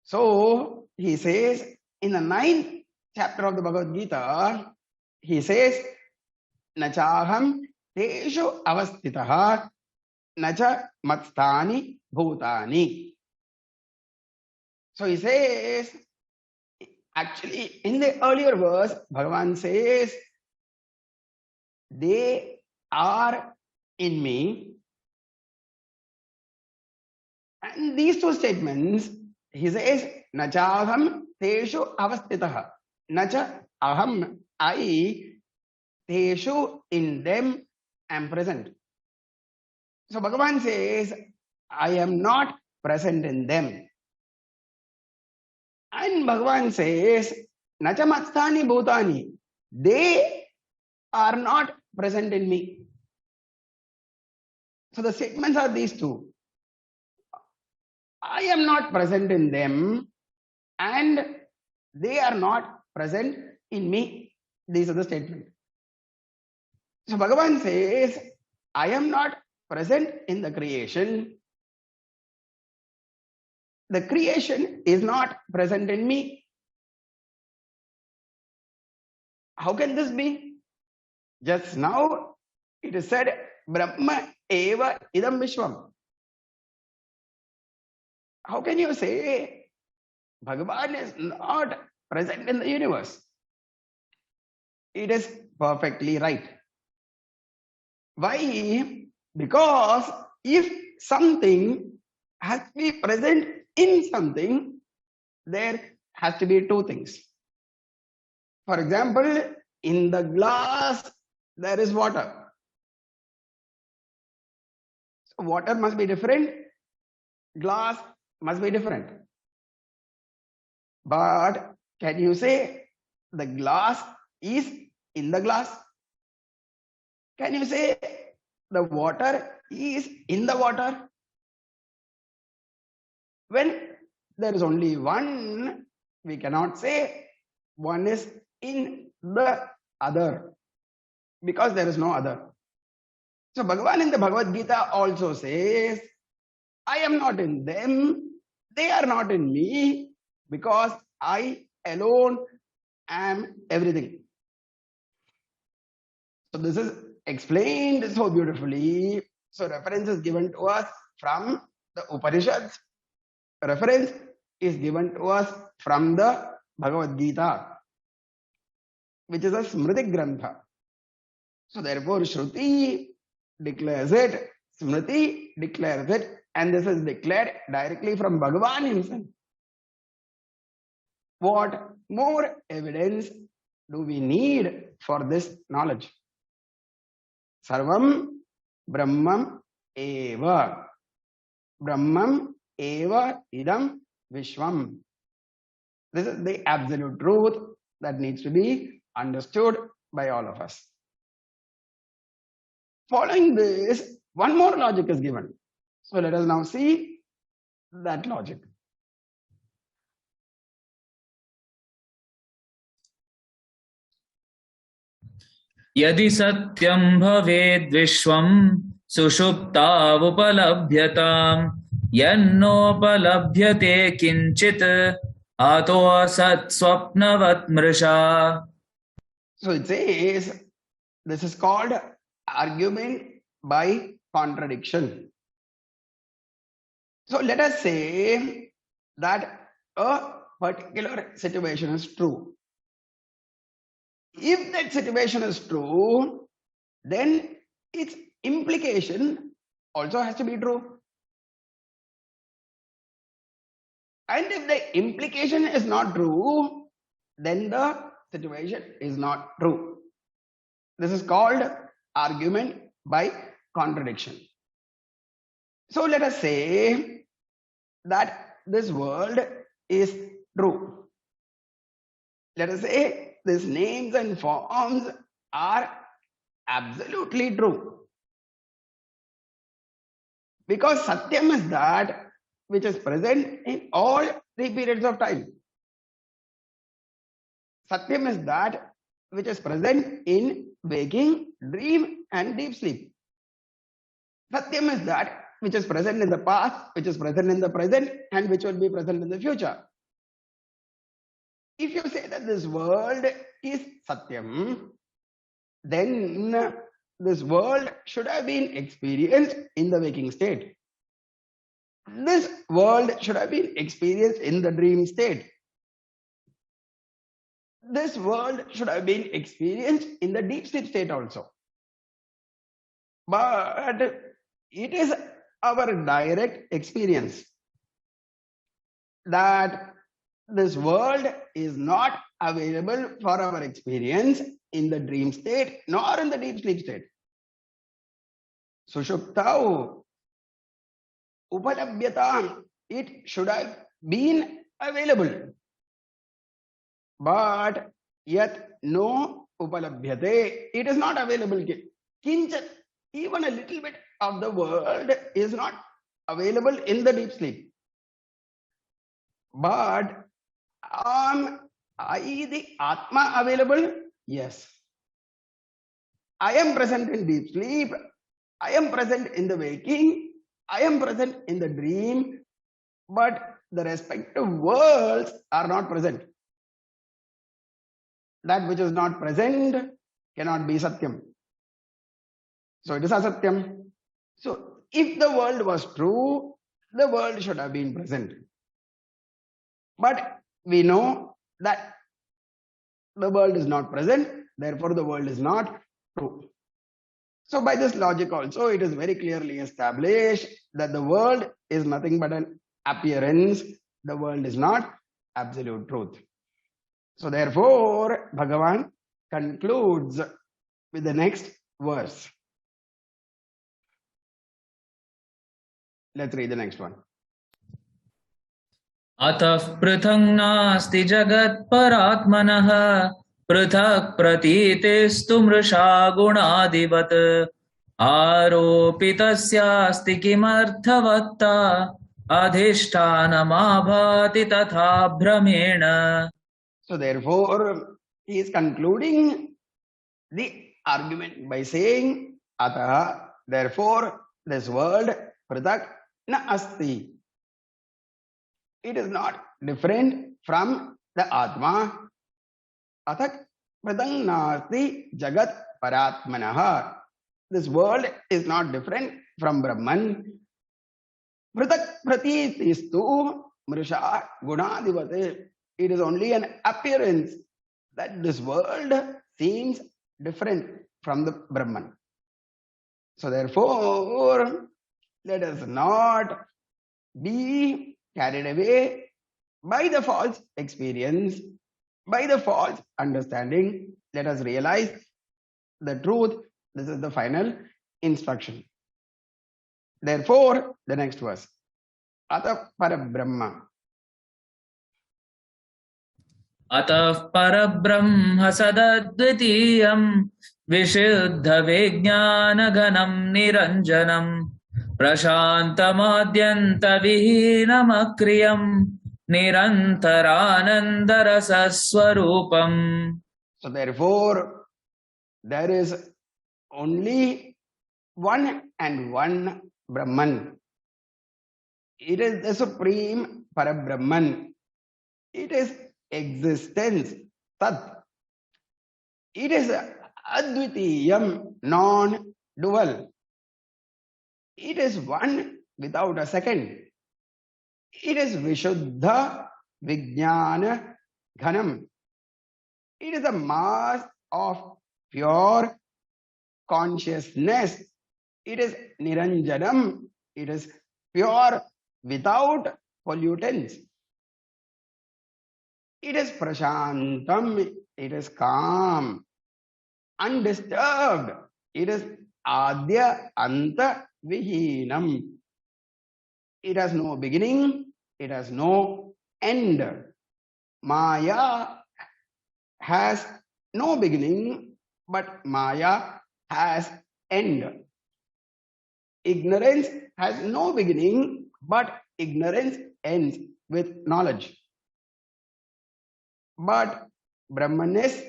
So, he says in the 9th chapter of the Bhagavad Gita, he says, Nachaham teshu avastitaha nacha matstani bhutani. So he says, actually in the earlier verse, Bhagavan says, they are in me. And these two statements, he says, Nachaham teshu avastitaha. Nacha aham, I, teshu, in them, am present. So Bhagavan says, I am not present in them. And Bhagavan says, Nacha matstani bhutani. They are not present in me. So the statements are these two. I am not present in them and they are not present in me. These are the statements. So Bhagavan says, I am not present in the creation. The creation is not present in me. How can this be? Just now it is said, Brahma eva idam vishwam. How can you say Bhagavan is not present in the universe? It is perfectly right. Why? Because if something has to be present in something, there has to be two things. For example, in the glass, there is water. So water must be different, glass must be different. But can you say the glass is in the glass? Can you say the water is in the water? When there is only one, we cannot say one is in the other, because there is no other. So Bhagavan in the Bhagavad Gita also says, I am not in them, they are not in me, because I alone am everything. So this is explained so beautifully. So reference is given to us from the Upanishads. Reference is given to us from the Bhagavad Gita, which is a Smriti Grantha. So therefore Shruti declares it, Smriti declares it, and this is declared directly from Bhagavan himself. What more evidence do we need for this knowledge? Sarvam Brahmam Eva. Brahmam Eva Idam Vishwam. This is the absolute truth that needs to be understood by all of us. Following this, one more logic is given. So let us now see that logic. यदि सत्यं भवेद् विश्वं सुषुप्तावुपलभ्यताम् यन्नोपलभ्यते किञ्चित् आतो असत् स्वप्नवत् मृषा. So it says, this is called argument by contradiction. So let us say that a particular situation is true. If that situation is true, then its implication also has to be true. And if the implication is not true, then the situation is not true. This is called argument by contradiction. So let us say that this world is true. Let us say these names and forms are absolutely true. Because Satyam is that which is present in all three periods of time. Satyam is that which is present in waking, dream, and deep sleep. Satyam is that which is present in the past, which is present in the present, and which will be present in the future. If you say that this world is Satyam, then this world should have been experienced in the waking state. This world should have been experienced in the dream state. This world should have been experienced in the deep sleep state also. But it is our direct experience that this world is not available for our experience in the dream state nor in the deep sleep state. Sushuptau upalabhyatam, it should have been available. But yet no upalabhyate, it is not available. Kinchat, even a little bit of the world is not available in the deep sleep. But am I the Atma available? Yes. I am present in deep sleep. I am present in the waking. I am present in the dream. But the respective worlds are not present. That which is not present cannot be Satyam. So it is Asatyam. So if the world was true, the world should have been present. But we know that the world is not present, therefore the world is not true. So by this logic also, it is very clearly established that the world is nothing but an appearance. The world is not absolute truth. So therefore, Bhagavan concludes with the next verse. Let's read the next one. अतः पृथङ् नास्ति जगत्परात्मनः पृथक् प्रतीतेस्तु मृषा गुणादिवत् आरोपितस्यास्ति किमर्थवत्ता अधिष्ठानमाभाति तथा भ्रमेण. So therefore, he is concluding the argument by saying, Ataha, therefore, this world, pratak na asti. It is not different from the Atma. Atak pratang nasti jagat paratmanaha. This world is not different from Brahman. Pratak pratitistu mrisha gunadivate. It is only an appearance that this world seems different from the Brahman. So therefore, let us not be carried away by the false experience, by the false understanding. Let us realize the truth. This is the final instruction. Therefore, the next verse. Ata Parabrahma. अतः परब्रह्म सदद्वितीयम् विशुद्धविज्ञानघनम् निरञ्जनम् प्रशान्तमाद्यन्तविहीनमक्रियम् निरन्तरानन्दरसस्वरूपम्. So therefore, there is only one and one Brahman. It is the supreme Parabrahman. It is existence, Tat. It is Advitiyam, non-dual. It is one without a second. It is Vishuddha Vijnana Ghanam. It is a mass of pure consciousness. It is Niranjanam. It is pure without pollutants. It is Prashantam. It is calm, undisturbed. It is Adya Anta Vihinam. It has no beginning. It has no end. Maya has no beginning, but Maya has end. Ignorance has no beginning, but ignorance ends with knowledge. But Brahman is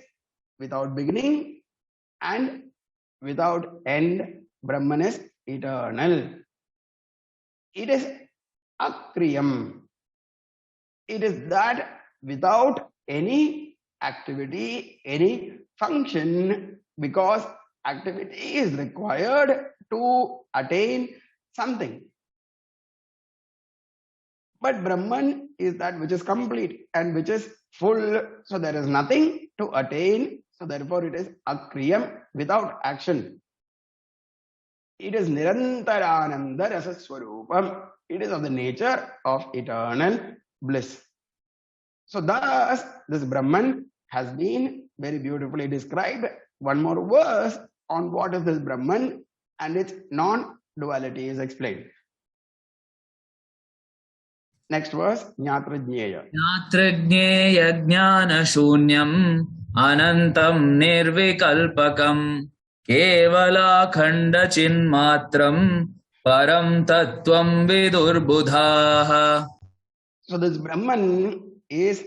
without beginning and without end. Brahman is eternal. It is akriyam. It is that without any activity, any function, because activity is required to attain something. But Brahman is that which is complete and which is full, so there is nothing to attain, so therefore it is akriyam, without action. It is nirantarananda rasaswarupam. It is of the nature of eternal bliss. So thus, this Brahman has been very beautifully described. One more verse on what is this Brahman and its non-duality is explained. Next verse, Jnatra Jnaya. Jnatrajnaya jnana shunyam anantam nirvikalpakam kevala chinmatram param tattvam vidurbudhaha. So this Brahman is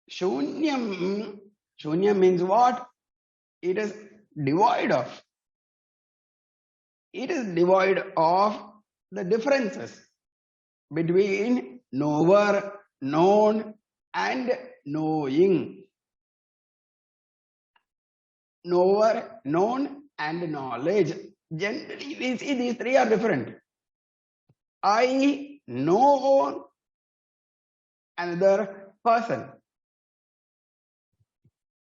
Shunyam. Shunyam means what? It is devoid of. It is devoid of the differences between knower, known, and knowing. Knower, known, and knowledge. Generally, we see these three are different. I know another person.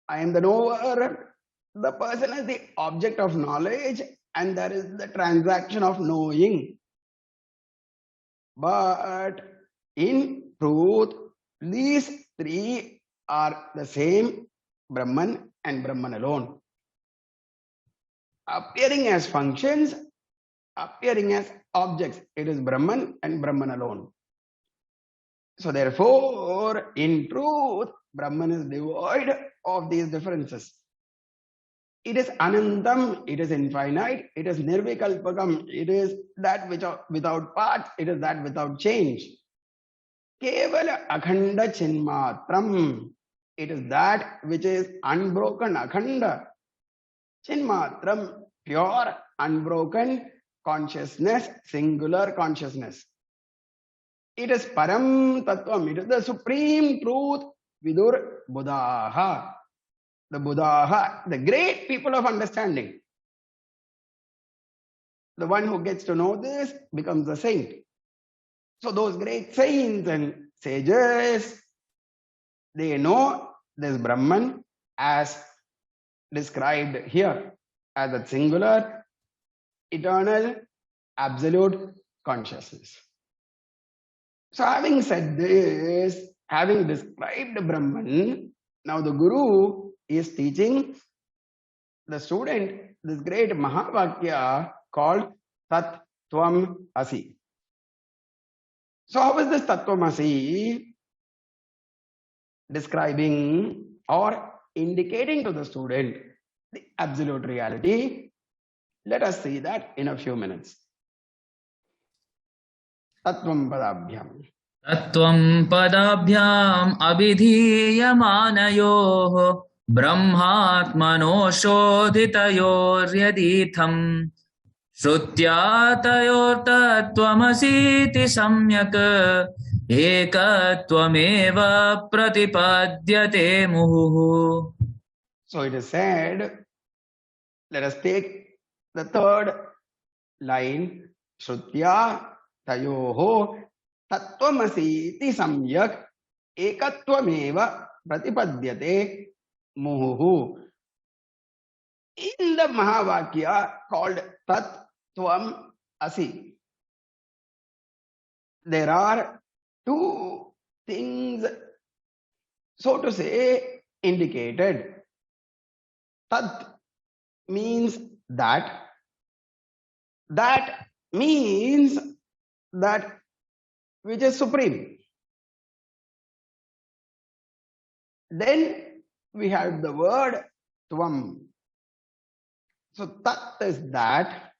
I am the knower. The person is the object of knowledge, and there is the transaction of knowing. But in truth, these three are the same Brahman and Brahman alone. Appearing as functions, appearing as objects, it is Brahman and Brahman alone. So therefore, in truth, Brahman is devoid of these differences. It is anantam, it is infinite, it is nirvikalpakam, it is that which without parts, it is that without change. Kevala akhanda chinmatram, it is that which is unbroken, akhanda. Chinmatram, pure, unbroken consciousness, singular consciousness. It is param tattvam, it is the supreme truth, vidur buddhaha. The Buddha, the great people of understanding. The one who gets to know this becomes a saint. So those great saints and sages, they know this Brahman as described here as a singular, eternal, absolute consciousness. So having said this, having described Brahman, now the Guru is teaching the student this great Mahavakya called Tvam Asi. So how is this Tvam Asi describing or indicating to the student the absolute reality? Let us see that in a few minutes. Tvam Padabhyam. Tattvam padabhyam abhidhiyamanayoh brahmatmano shodhitayoryaditham Shrutya tattvamasiti samyak ekatvameva pratipadyate muhu. So it is said, let us take the third line, Shrutya tayoho tattvamasiti samyak ekatvameva pratipadyate muhu. In the Mahavakya called Tvam Asi, there are two things, so to say, indicated. Tat means that. That means that which is supreme. Then we have the word Tvam. So Tat is that,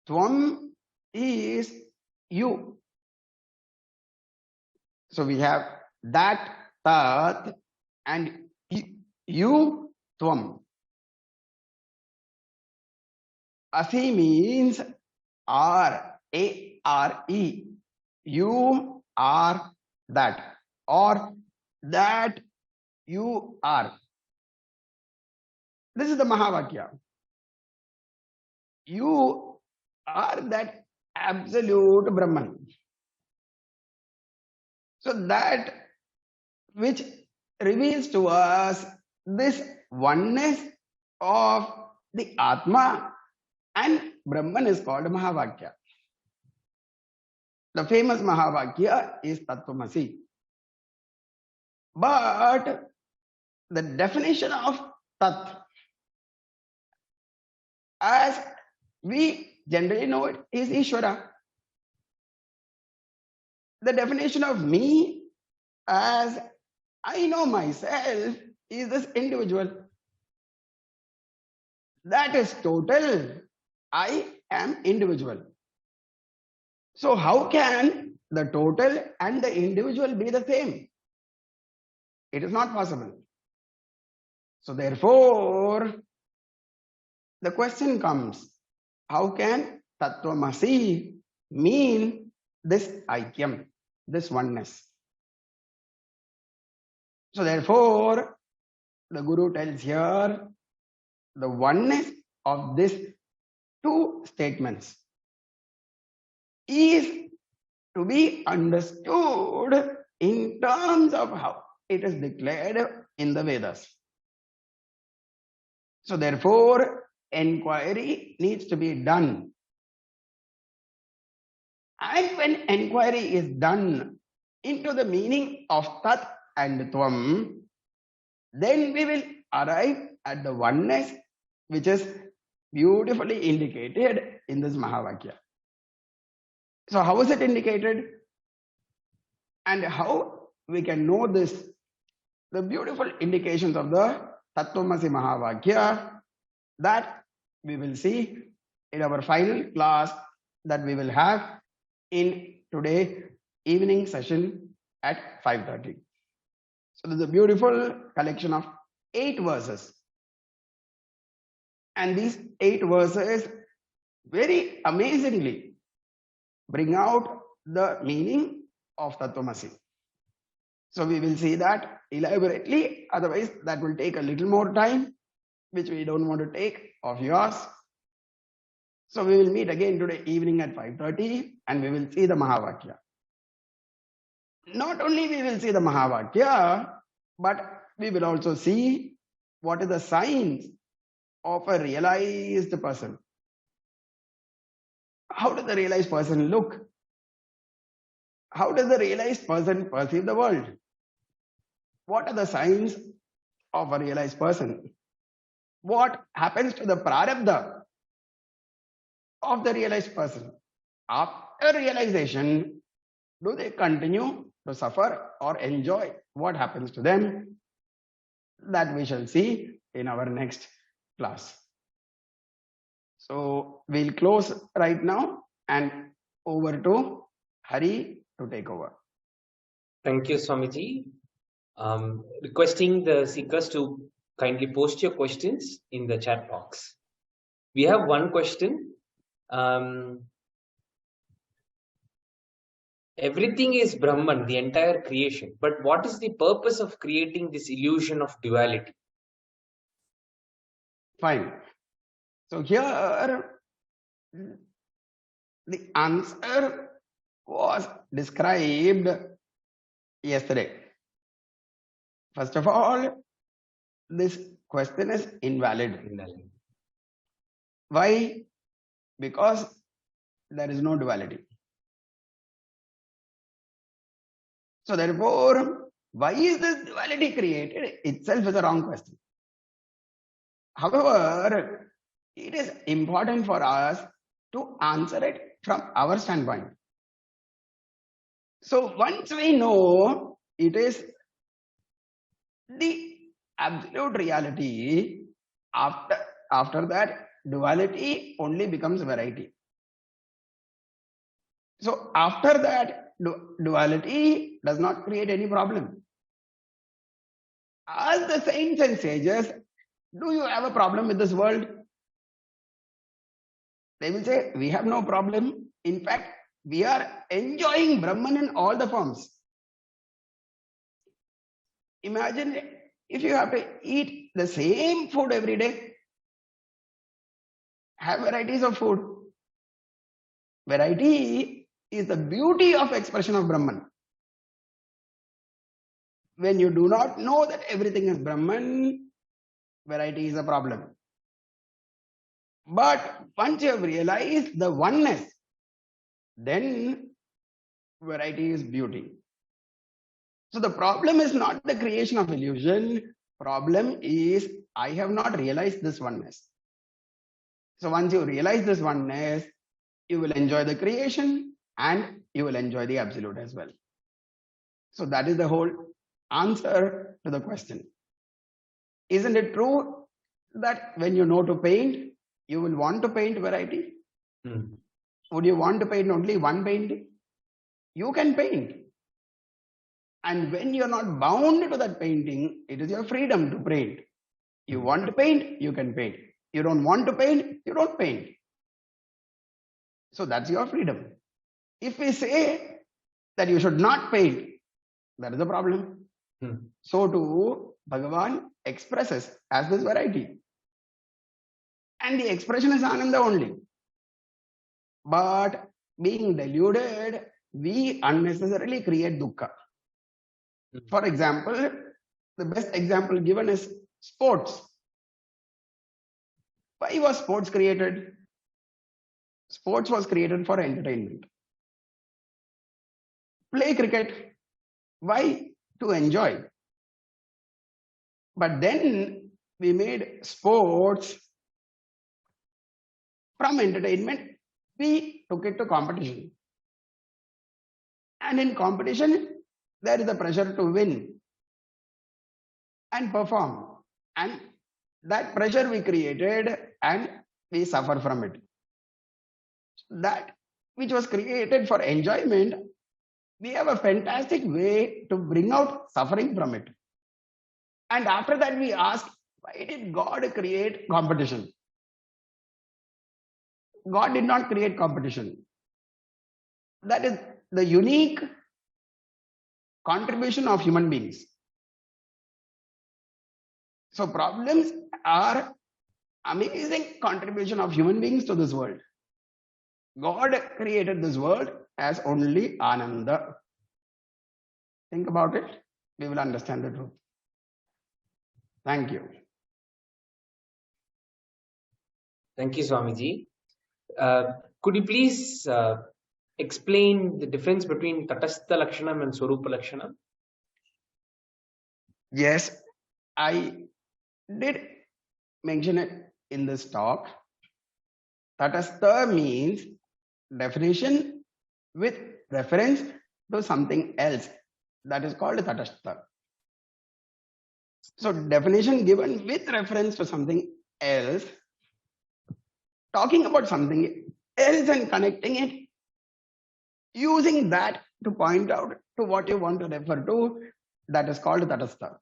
Tvam is you. So we have that Tat and you Tvam. Asi means R-A-R-E. You are that, or that you are. This is the Mahavakya. You are that absolute Brahman. So that which reveals to us this oneness of the Atma and Brahman is called Mahavakya. The famous Mahavakya is Tattvamasi. But the definition of Tat, as we generally know it, is Ishvara. The definition of me, as I know myself, is this individual. That is total. I am individual. So how can the total and the individual be the same? It is not possible. So therefore, the question comes, how can Tattvamasi mean this Aikyam, this oneness? So therefore, the Guru tells here, the oneness of these two statements is to be understood in terms of how it is declared in the Vedas. So therefore, enquiry needs to be done. And when enquiry is done into the meaning of Tat and Tvam, then we will arrive at the oneness which is beautifully indicated in this Mahavakya. So how is it indicated? And how we can know this? The beautiful indications of the Tattvamasi Mahavakya that we will see in our final class that we will have in today evening session at 5:30. So there's a beautiful collection of 8 verses. And these 8 verses very amazingly bring out the meaning of Tattvamasi. So we will see that elaborately, otherwise that will take a little more time, which we don't want to take of yours. So we will meet again today evening at 5:30 and we will see the Mahavakya. Not only we will see the Mahavakya, but we will also see what is the signs of a realized person. How does the realized person look? How does the realized person perceive the world? What are the signs of a realized person? What happens to the Prarabdha of the realized person? After realization, do they continue to suffer or enjoy? What happens to them? That we shall see in our next class. So we'll close right now and over to Hari to take over. Thank you, Swamiji. Requesting the seekers to kindly post your questions in the chat box. We have one question. Everything is Brahman, the entire creation. But what is the purpose of creating this illusion of duality? Fine. So here the answer was described yesterday. First of all, this question is invalid. Why? Because there is no duality. So therefore, why is this duality created? Itself is a wrong question. However, it is important for us to answer it from our standpoint. So once we know it is the absolute reality, after after that, duality only becomes variety. So after that, duality does not create any problem. As the saints and sages, do you have a problem with this world? They will say, we have no problem. In fact, we are enjoying Brahman in all the forms. Imagine if you have to eat the same food every day, have varieties of food. Variety is the beauty of expression of Brahman. When you do not know that everything is Brahman, variety is a problem. But once you have realized the oneness, then variety is beauty. So the problem is not the creation of illusion. Problem is I have not realized this oneness. So once you realize this oneness, you will enjoy the creation and you will enjoy the absolute as well. So that is the whole answer to the question. Isn't it true that when you know to paint, you will want to paint variety? Would you want to paint only one painting? You can paint. And when you're not bound to that painting, it is your freedom to paint. You want to paint, you can paint. You don't want to paint, you don't paint. So that's your freedom. If we say that you should not paint, that is the problem. So too, Bhagavan expresses as this variety. And the expression is Ananda only. But being deluded, we unnecessarily create dukkha. For example, the best example given is sports. Why was sports created? Sports was created for entertainment. Play cricket. Why? To enjoy. But then we made sports from entertainment. We took it to competition. And in competition, there is a pressure to win and perform. And that pressure we created and we suffer from it. That which was created for enjoyment, we have a fantastic way to bring out suffering from it. And after that we ask, why did God create competition? God did not create competition. That is the unique contribution of human beings. So problems are amazing contribution of human beings to this world. God created this world as only Ananda. Think about it. We will understand the truth. Thank you. Thank you, Swamiji. Could you please explain the difference between Tatastha Lakshanam and Swarupa Lakshanam? Yes, I did mention it in this talk. Tatastha means definition with reference to something else. That is called Tatastha. So definition given with reference to something else, talking about something else and connecting it, using that to point out to what you want to refer to, that is called Tatastha.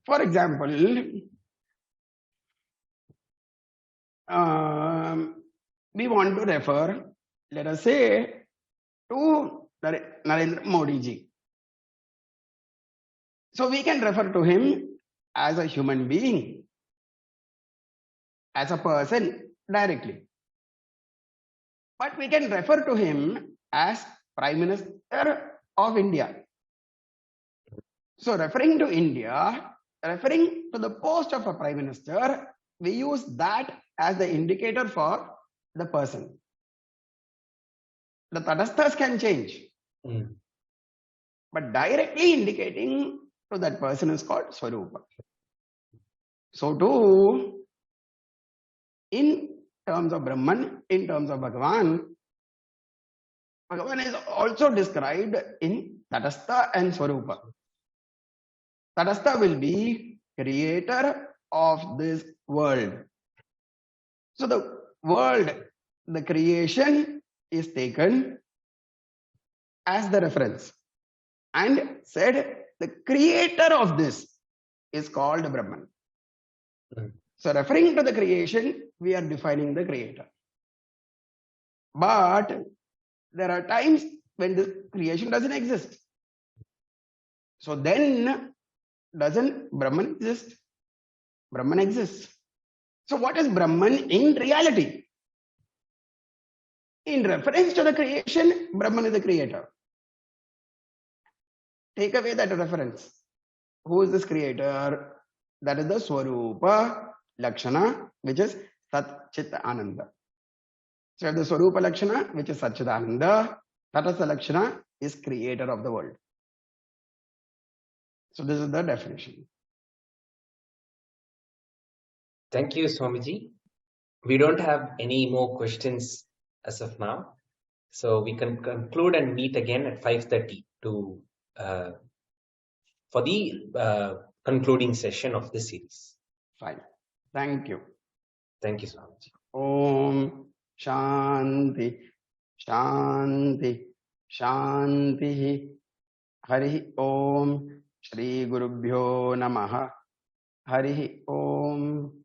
For example, we want to refer, let us say, to Narendra Modi ji. So we can refer to him as a human being, as a person directly. But we can refer to him as Prime Minister of India. So referring to India, referring to the post of a Prime Minister, we use that as the indicator for the person. The Tatastha's can change. But directly indicating to that person is called Swarupa. So too, in terms of Brahman, in terms of Bhagavan, Bhagavan is also described in Tatastha and Swarupa. Tatastha will be creator of this world. So the world, the creation is taken as the reference and said the creator of this is called Brahman. So referring to the creation, we are defining the creator. But there are times when the creation doesn't exist. So then, doesn't Brahman exist? Brahman exists. So what is Brahman in reality? In reference to the creation, Brahman is the creator. Take away that reference. Who is this creator? That is the Swarupa Lakshana, which is Sat Chit Ananda. So the Swarupa Lakshana, which is Satchidananda, Tatastha Lakshana is creator of the world. So this is the definition. Thank you, Swamiji. We don't have any more questions as of now. So we can conclude and meet again at 5:30 to for the concluding session of this series. Fine. Thank you. Thank you, Swamiji. Om Shanti Shanti Shanti Hari Om Shri Gurubhyo Namaha Hari Om